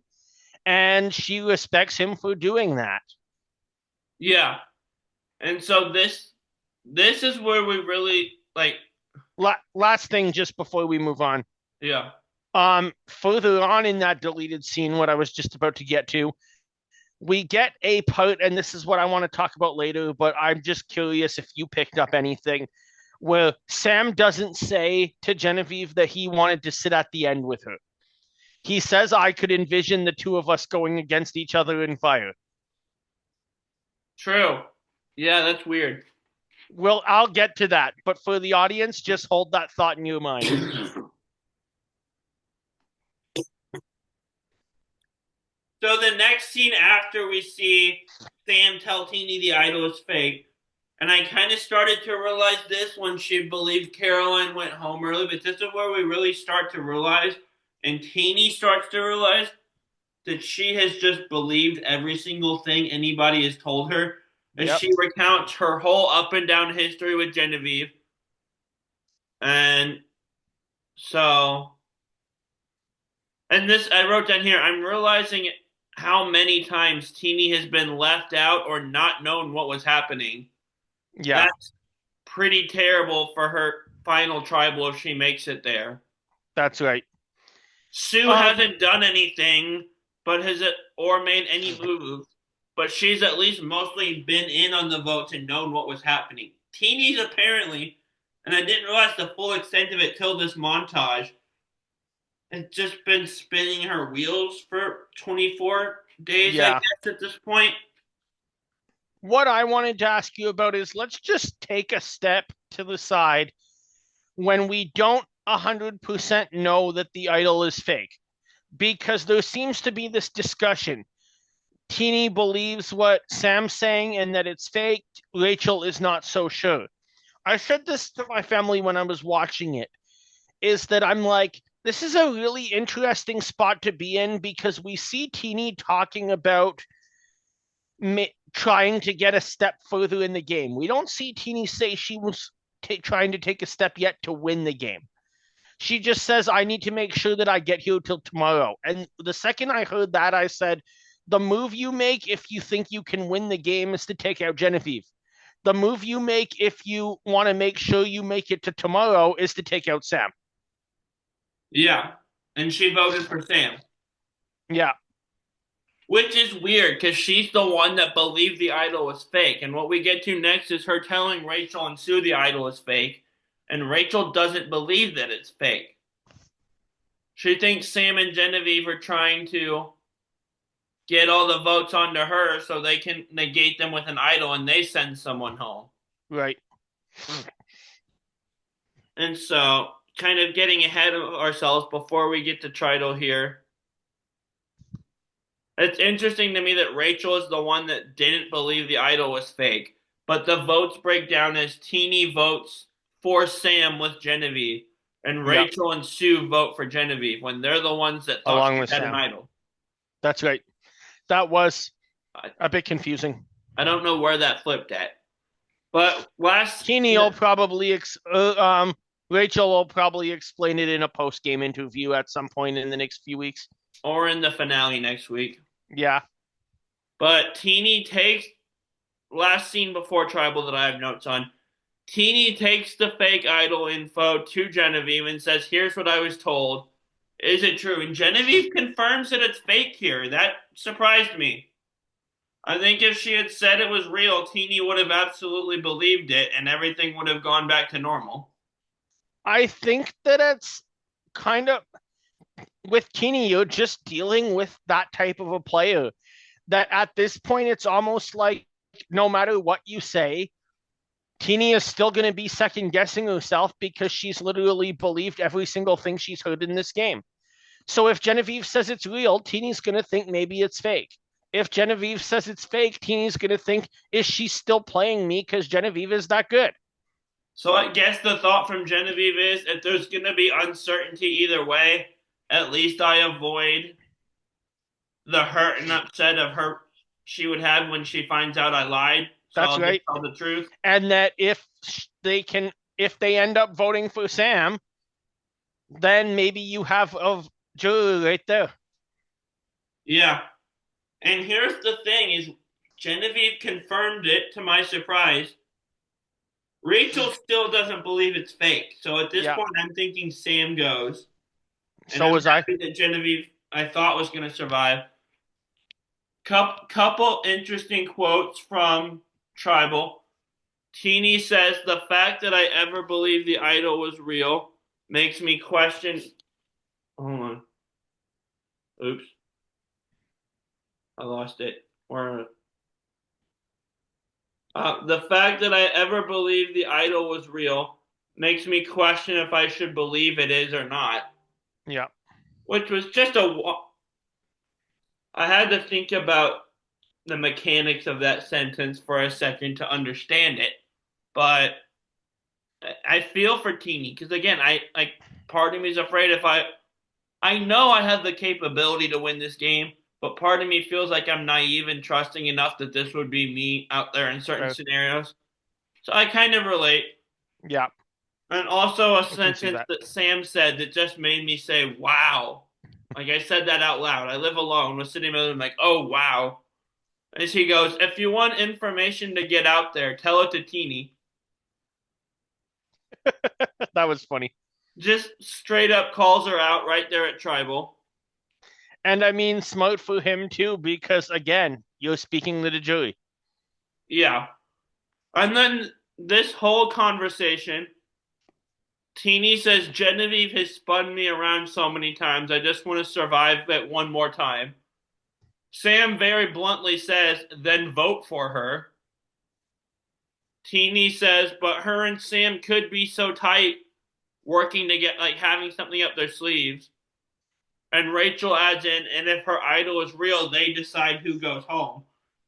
And she respects him for doing that. yeah, and so this is where we really like, Last thing, just before we move on. yeah, Further on in that deleted scene, what I was just about to get to, we get a part, and this is what I want to talk about later, but I'm just curious if you picked up anything where Sam doesn't say to Genevieve that he wanted to sit at the end with her. He says, I could envision the two of us going against each other in fire. true, yeah, that's weird. Well, I'll get to that, but for the audience, just hold that thought in your mind. So the next scene after we see Sam tell Teeny the idol is fake, and I kind of started to realize this when she believed Caroline went home early, but this is where we really start to realize, and Teeny starts to realize that she has just believed every single thing anybody has told her as Yep. she recounts her whole up and down history with Genevieve. And so, and this I wrote down here, I'm realizing how many times Teeny has been left out or not known what was happening. Yeah, That's pretty terrible for her final tribal if she makes it there. that's right. Sue Um, hasn't done anything, but has it or made any moves, but she's at least mostly been in on the votes and known what was happening. Teeny's apparently, and I didn't realize the full extent of it till this montage, has just been spinning her wheels for 24 days, I yeah. guess, at this point. What I wanted to ask you about is let's just take a step to the side when we don't 100% know that the idol is fake. because there seems to be this discussion. Teeny believes what Sam's saying and that it's fake. Rachel is not so sure. I said this to my family when I was watching it, is that I'm like, this is a really interesting spot to be in because we see Teeny talking about trying to get a step further in the game. We don't see Teeny say she was trying to take a step yet to win the game. She just says, I need to make sure that I get here till tomorrow. And the second I heard that, I said, the move you make if you think you can win the game is to take out Genevieve. The move you make if you want to make sure you make it to tomorrow is to take out Sam. Yeah. And she voted for Sam. Yeah, Which is weird because she's the one that believed the idol was fake. And what we get to next is her telling Rachel and Sue the idol is fake. And Rachel doesn't believe that it's fake. She thinks Sam and Genevieve are trying to get all the votes onto her so they can negate them with an idol and they send someone home. right. And so, kind of getting ahead of ourselves before we get to Tridal here. It's interesting to me that Rachel is the one that didn't believe the idol was fake, but the votes break down as Teeny votes for Sam with Genevieve, and Yeah, Rachel and Sue vote for Genevieve when they're the ones that thought along she with had an Sam. idol. That's right. That was I, a bit confusing. I don't know where that flipped at. But last, Teeny will probably, Rachel will probably explain it in a post game interview at some point in the next few weeks. or in the finale next week. Yeah, But Teeny takes last scene before Tribal that I have notes on. Teeny takes the fake idol info to Genevieve and says, "Here's what I was told. Is it true?" And Genevieve confirms that it's fake here. That surprised me. I think if she had said it was real, Teeny would have absolutely believed it and everything would have gone back to normal. I think that it's kind of with Teeny, you're just dealing with that type of a player that at this point, it's almost like no matter what you say, Teeny is still going to be second guessing herself because she's literally believed every single thing she's heard in this game. So if Genevieve says it's real, Teeny's going to think maybe it's fake. If Genevieve says it's fake, Teeny's going to think, is she still playing me because Genevieve is that good? So I guess the thought from Genevieve is if there's going to be uncertainty either way, at least I avoid the hurt and upset of her she would have when she finds out I lied. So That's I'll just right. tell the truth. And that if they end up voting for Sam, then maybe you have a jury right there. Yeah. And here's the thing is Genevieve confirmed it to my surprise. Rachel still doesn't believe it's fake. So at this Yeah. point I'm thinking Sam goes. And So I'm was I. happy that Genevieve I thought was going to survive. Couple interesting quotes from Tribal. Teeny says the fact that I ever believed the idol was real makes me question. Hold on. Oops, I lost it. The fact that I ever believed the idol was real makes me question if I should believe it is or not. Yeah. Which was just a. I had to think about the mechanics of that sentence for a second to understand it, but I feel for Teeny because again, I like part of me is afraid if I know I have the capability to win this game, but part of me feels like I'm naive and trusting enough that this would be me out there in certain Fair. scenarios. So I kind of relate. Yeah. And also a I can see sentence that. that Sam said that just made me say, wow. Like I said that out loud. I live alone, was sitting there like, oh, wow. As he goes, if you want information to get out there, tell it to Teeny. That was funny. Just straight up calls her out right there at Tribal. And I mean, smart for him too, because again, you're speaking to the jury. Yeah. And then this whole conversation, Teeny says, Genevieve has spun me around so many times. I just want to survive it one more time. Sam very bluntly says, then vote for her. Teeny says, but her and Sam could be so tight working to get like having something up their sleeves. and Rachel adds in, and if her idol is real, they decide who goes home.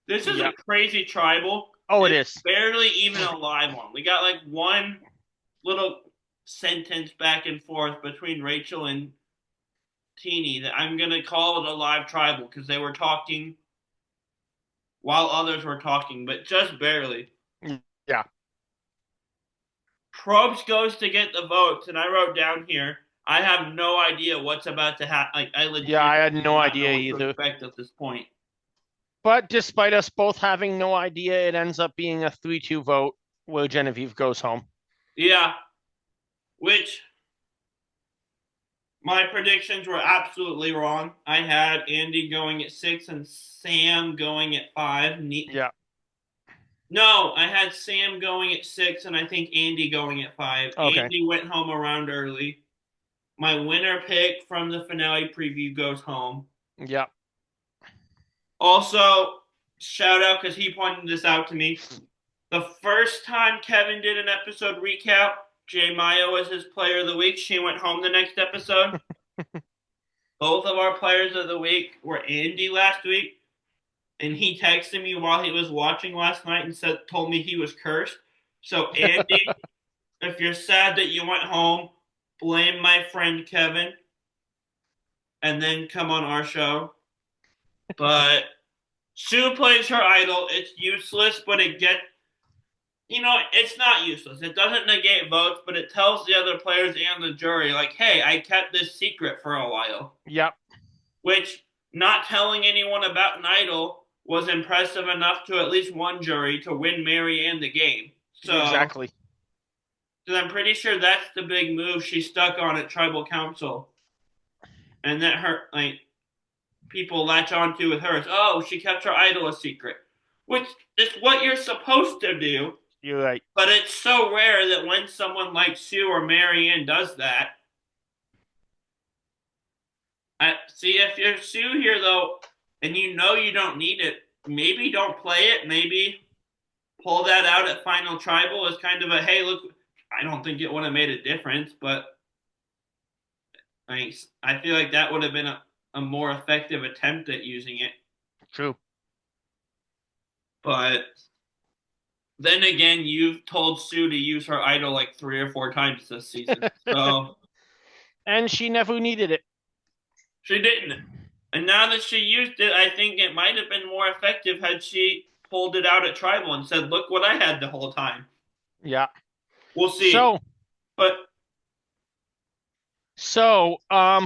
This is a Yeah. crazy tribal. Oh, it It's is. barely even a live one. We got like one little sentence back and forth between Rachel and Teeny that I'm gonna call it a live tribal because they were talking while others were talking, but just barely. Yeah. Probst goes to get the votes, and I wrote down here, I have no idea what's about to happen. Like, I Yeah, I legitimately had do no not know idea what to either. expect at this point. But despite us both having no idea, it ends up being a 3-2 vote where Genevieve goes home. Yeah, which my predictions were absolutely wrong. I had Andy going at 6 and Sam going at 5. Yeah. No, I had Sam going at 6 and I think Andy going at 5. Okay. Andy went home around early. My winner pick from the finale preview goes home. Yeah. Also, shout out because he pointed this out to me. The first time Kevin did an episode recap, Jay Maya was his player of the week. She went home the next episode. Both of our players of the week were Andy last week, and he texted me while he was watching last night and told me he was cursed. So Andy, if you're sad that you went home, blame my friend Kevin, and then come on our show. But Sue plays her idol. It's useless, but it's not useless. It doesn't negate votes, but it tells the other players and the jury, like, hey, I kept this secret for a while. Yep. Which not telling anyone about an idol was impressive enough to at least one jury to win Mary and the game. So, Exactly. I'm pretty sure that's the big move she stuck on at tribal council, and that her like people latch onto with her is, oh, she kept her idol a secret, which is what you're supposed to do. You're right. But it's so rare that when someone like Sue or Marianne does that, see if you're Sue here though, and you know you don't need it, maybe don't play it. Maybe pull that out at final tribal as kind of a hey, look. I don't think it would have made a difference, but I feel like that would have been a more effective attempt at using it. True. But then again, you've told Sue to use her idol like 3 or 4 times this season, so And she never needed it. she didn't. And now that she used it, I think it might have been more effective had she pulled it out at Tribal and said, "Look what I had the whole time." Yeah. We'll see. So, But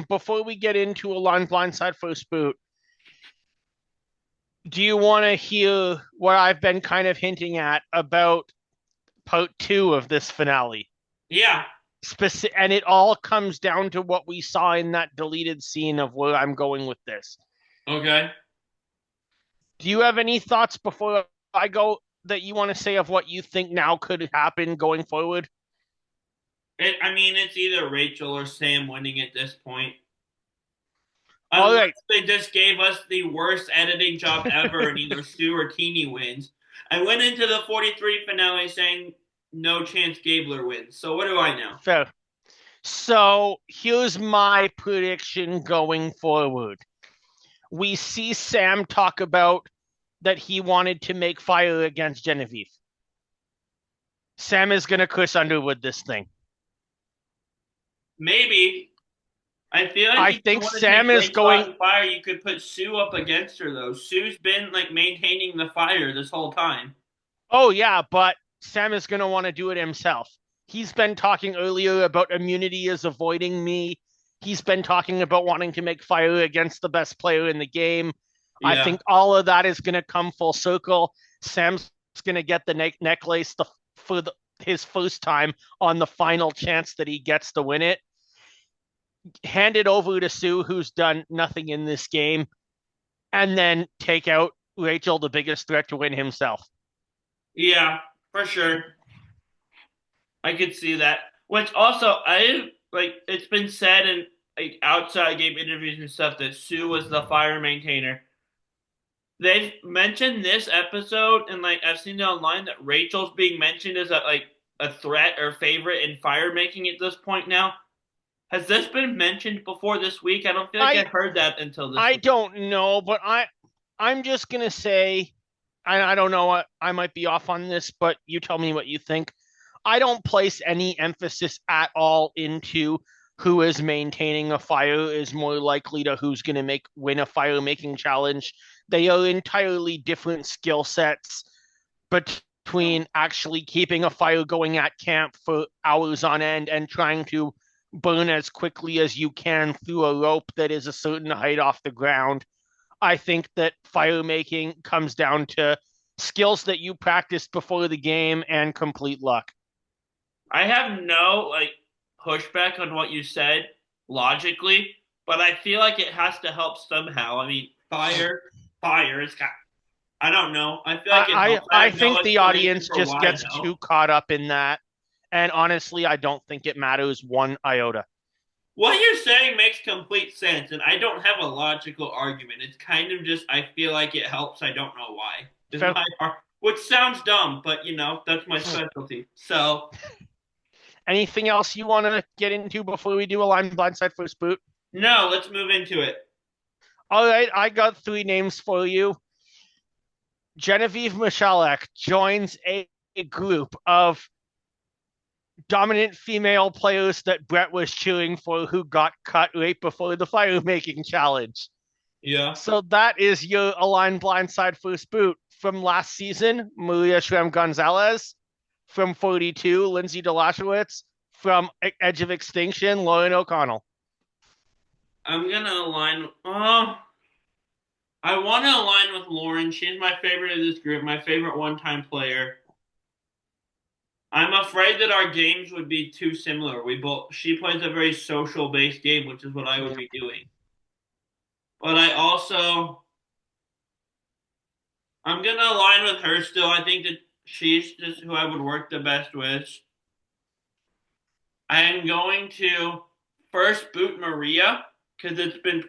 before we get into a line blindside first boot, do you want to hear what I've been kind of hinting at about part 2 of this finale? yeah, And it all comes down to what we saw in that deleted scene of where I'm going with this. okay. Do you have any thoughts before I go that you want to say of what you think now could happen going forward? I mean, it's either Rachel or Sam winning at this point. All Unless right, they just gave us the worst editing job ever and either Stu or Teeny wins. I went into the 43 finale saying no chance Gabler wins. So what do I know? fair. So here's my prediction going forward. We see Sam talk about that he wanted to make fire against Genevieve. Sam is going to Chris Underwood this thing. Maybe. I feel like I if you think want to take Sam is Rachel out going. and fire, you could put Sue up against her though. Sue's been like maintaining the fire this whole time. Oh, yeah, but Sam is going to want to do it himself. He's been talking earlier about immunity is avoiding me. He's been talking about wanting to make fire against the best player in the game. I Yeah. think all of that is going to come full circle. Sam's going to get the necklace his first time on the final chance that he gets to win it. Hand it over to Sue, who's done nothing in this game, and then take out Rachel, the biggest threat to win himself. Yeah, for sure. I could see that. Which also I like it's been said in like outside game interviews and stuff that Sue was the fire maintainer. They've mentioned this episode and like I've seen it online that Rachel's being mentioned as a threat or favorite in fire making at this point now. Has this been mentioned before this week? I don't feel like I I heard that until this I week. don't know, but I'm just gonna say I don't know what I might be off on this, but you tell me what you think. I don't place any emphasis at all into who is maintaining a fire is more likely to who's going to make win a fire making challenge. They are entirely different skill sets between actually keeping a fire going at camp for hours on end and trying to burn as quickly as you can through a rope that is a certain height off the ground. I think that fire making comes down to skills that you practiced before the game and complete luck. I have no pushback on what you said logically, but I feel like it has to help somehow. I mean, fire. It's got. I don't know. I feel like it helps. I I have no think the explanation audience for just why gets though. too caught up in that. And honestly, I don't think it matters one iota. What you're saying makes complete sense, and I don't have a logical argument. It's kind of just I feel like it helps. I don't know why. Is Fair. my which sounds dumb, but that's my specialty. So Anything else you want to get into before we do a line blindside first boot? no, let's move into it. All right, I got three names for you. Genevieve Michalek joins a group of dominant female players that Brett was cheering for who got cut right before the fire making challenge. Yeah. So that is your Align Blindside first boot. From last season, Maria Schramm Gonzalez. From 42, Lindsay Delashowitz. From Edge of Extinction, Lauren O'Connell. I'm gonna align. Oh, I want to align with Lauren. She's my favorite of this group, my favorite one-time player. I'm afraid that our games would be too similar. She plays a very social-based game, which is what I would Yep. be doing. But I'm gonna align with her still. I think that she's just who I would work the best with. I am going to first boot Maria because it's been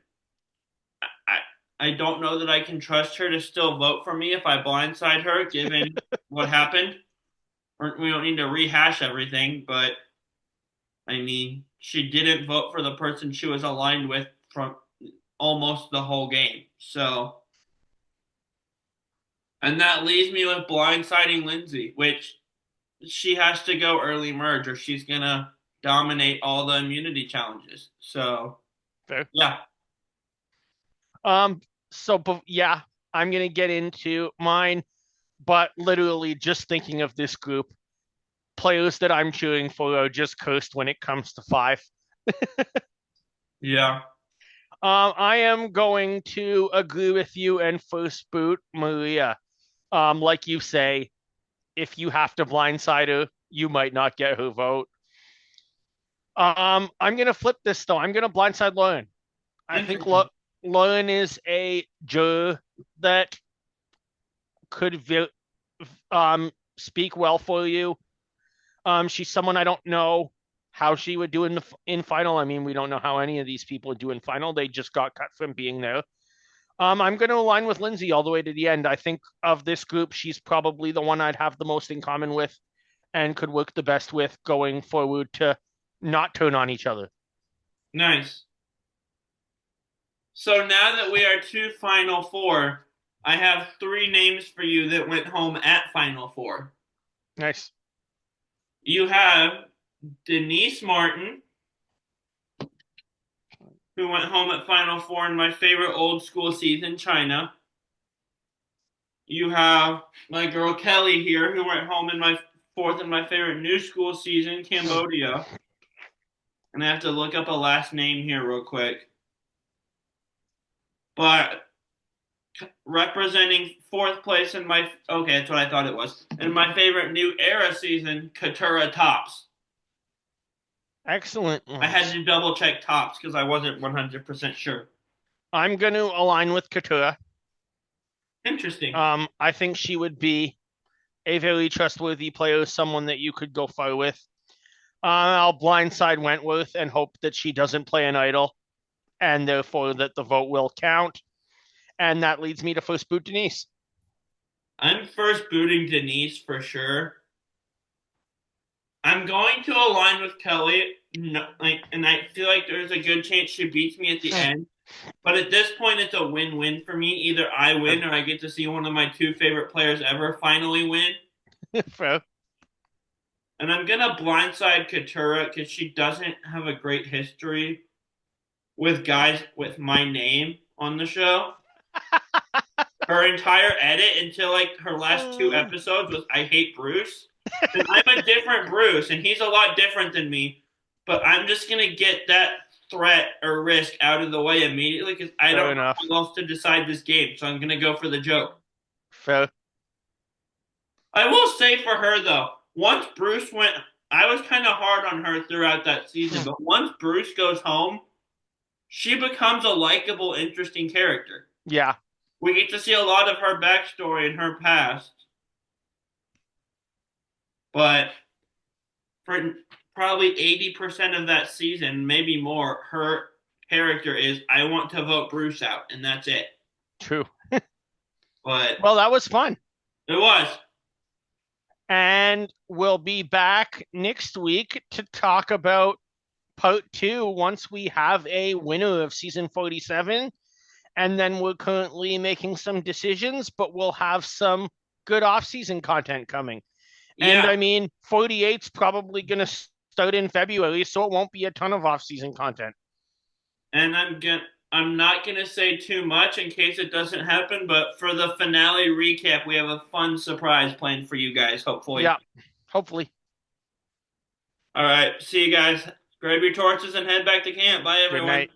I I don't know that I can trust her to still vote for me if I blindside her, given what happened. We don't need to rehash everything, but I mean, she didn't vote for the person she was aligned with from almost the whole game. So, and that leaves me with blindsiding Lindsay, which she has to go early merge or she's gonna dominate all the immunity challenges. So, Fair. yeah, Um, yeah, I'm gonna get into mine, but literally just thinking of this group, players that I'm cheering for are just cursed when it comes to five. yeah, I am going to agree with you and first boot Maria. Like you say, if you have to blindside her, you might not get her vote. I'm gonna flip this though. I'm gonna blindside Lauren. I think interesting. Lauren is a juror that could speak well for you. She's someone I don't know how she would do in final. I mean, we don't know how any of these people do in final. They just got cut from being there. I'm going to align with Lindsay all the way to the end. I think of this group, she's probably the one I'd have the most in common with and could work the best with going forward to not turn on each other. Nice. So now that we are to Final Four, I have three names for you that went home at Final Four. Nice. You have Denise Martin, who went home at Final Four in my favorite old school season, China. You have my girl Kelly here, who went home in my fourth in my favorite new school season, Cambodia. And I have to look up a last name here real quick. But representing fourth place in my okay, that's what I thought it was. In my favorite new era season, Katura Tops. Excellent I had ones. to double check Tops because I wasn't 100% sure. I'm going to align with Katura. Interesting. I think she would be a very trustworthy player, someone that you could go far with. I'll blindside Wentworth and hope that she doesn't play an idol and therefore that the vote will count. And that leads me to first boot Denise. I'm first booting Denise for sure. I'm going to align with Kelly, no, like, and I feel like there's a good chance she beats me at the end. But at this point, it's a win-win for me. Either I win or I get to see one of my two favorite players ever finally win. Fair. And I'm gonna blindside Katura because she doesn't have a great history with guys with my name on the show. Her entire edit until like her last two episodes was "I hate Bruce." And I'm a different Bruce, and he's a lot different than me. But I'm just gonna get that threat or risk out of the way immediately because I Fair don't know enough. who else to decide this game. So I'm gonna go for the joke. Fair. I will say for her though, once Bruce went, I was kind of hard on her throughout that season. But once Bruce goes home, she becomes a likable, interesting character. Yeah. We get to see a lot of her backstory and her past, but for probably 80% of that season, maybe more, her character is I want to vote Bruce out, and that's it. True. But Well, that was fun. it was. And we'll be back next week to talk about part 2 once we have a winner of season 47. And then we're currently making some decisions, but we'll have some good off-season content coming. And Yeah, I mean, 48's probably going to start in February, so it won't be a ton of off-season content. and I'm not gonna say too much in case it doesn't happen, but for the finale recap, we have a fun surprise planned for you guys, hopefully. Yeah, hopefully. All right, see you guys. Grab your torches and head back to camp. Bye, Good everyone. night.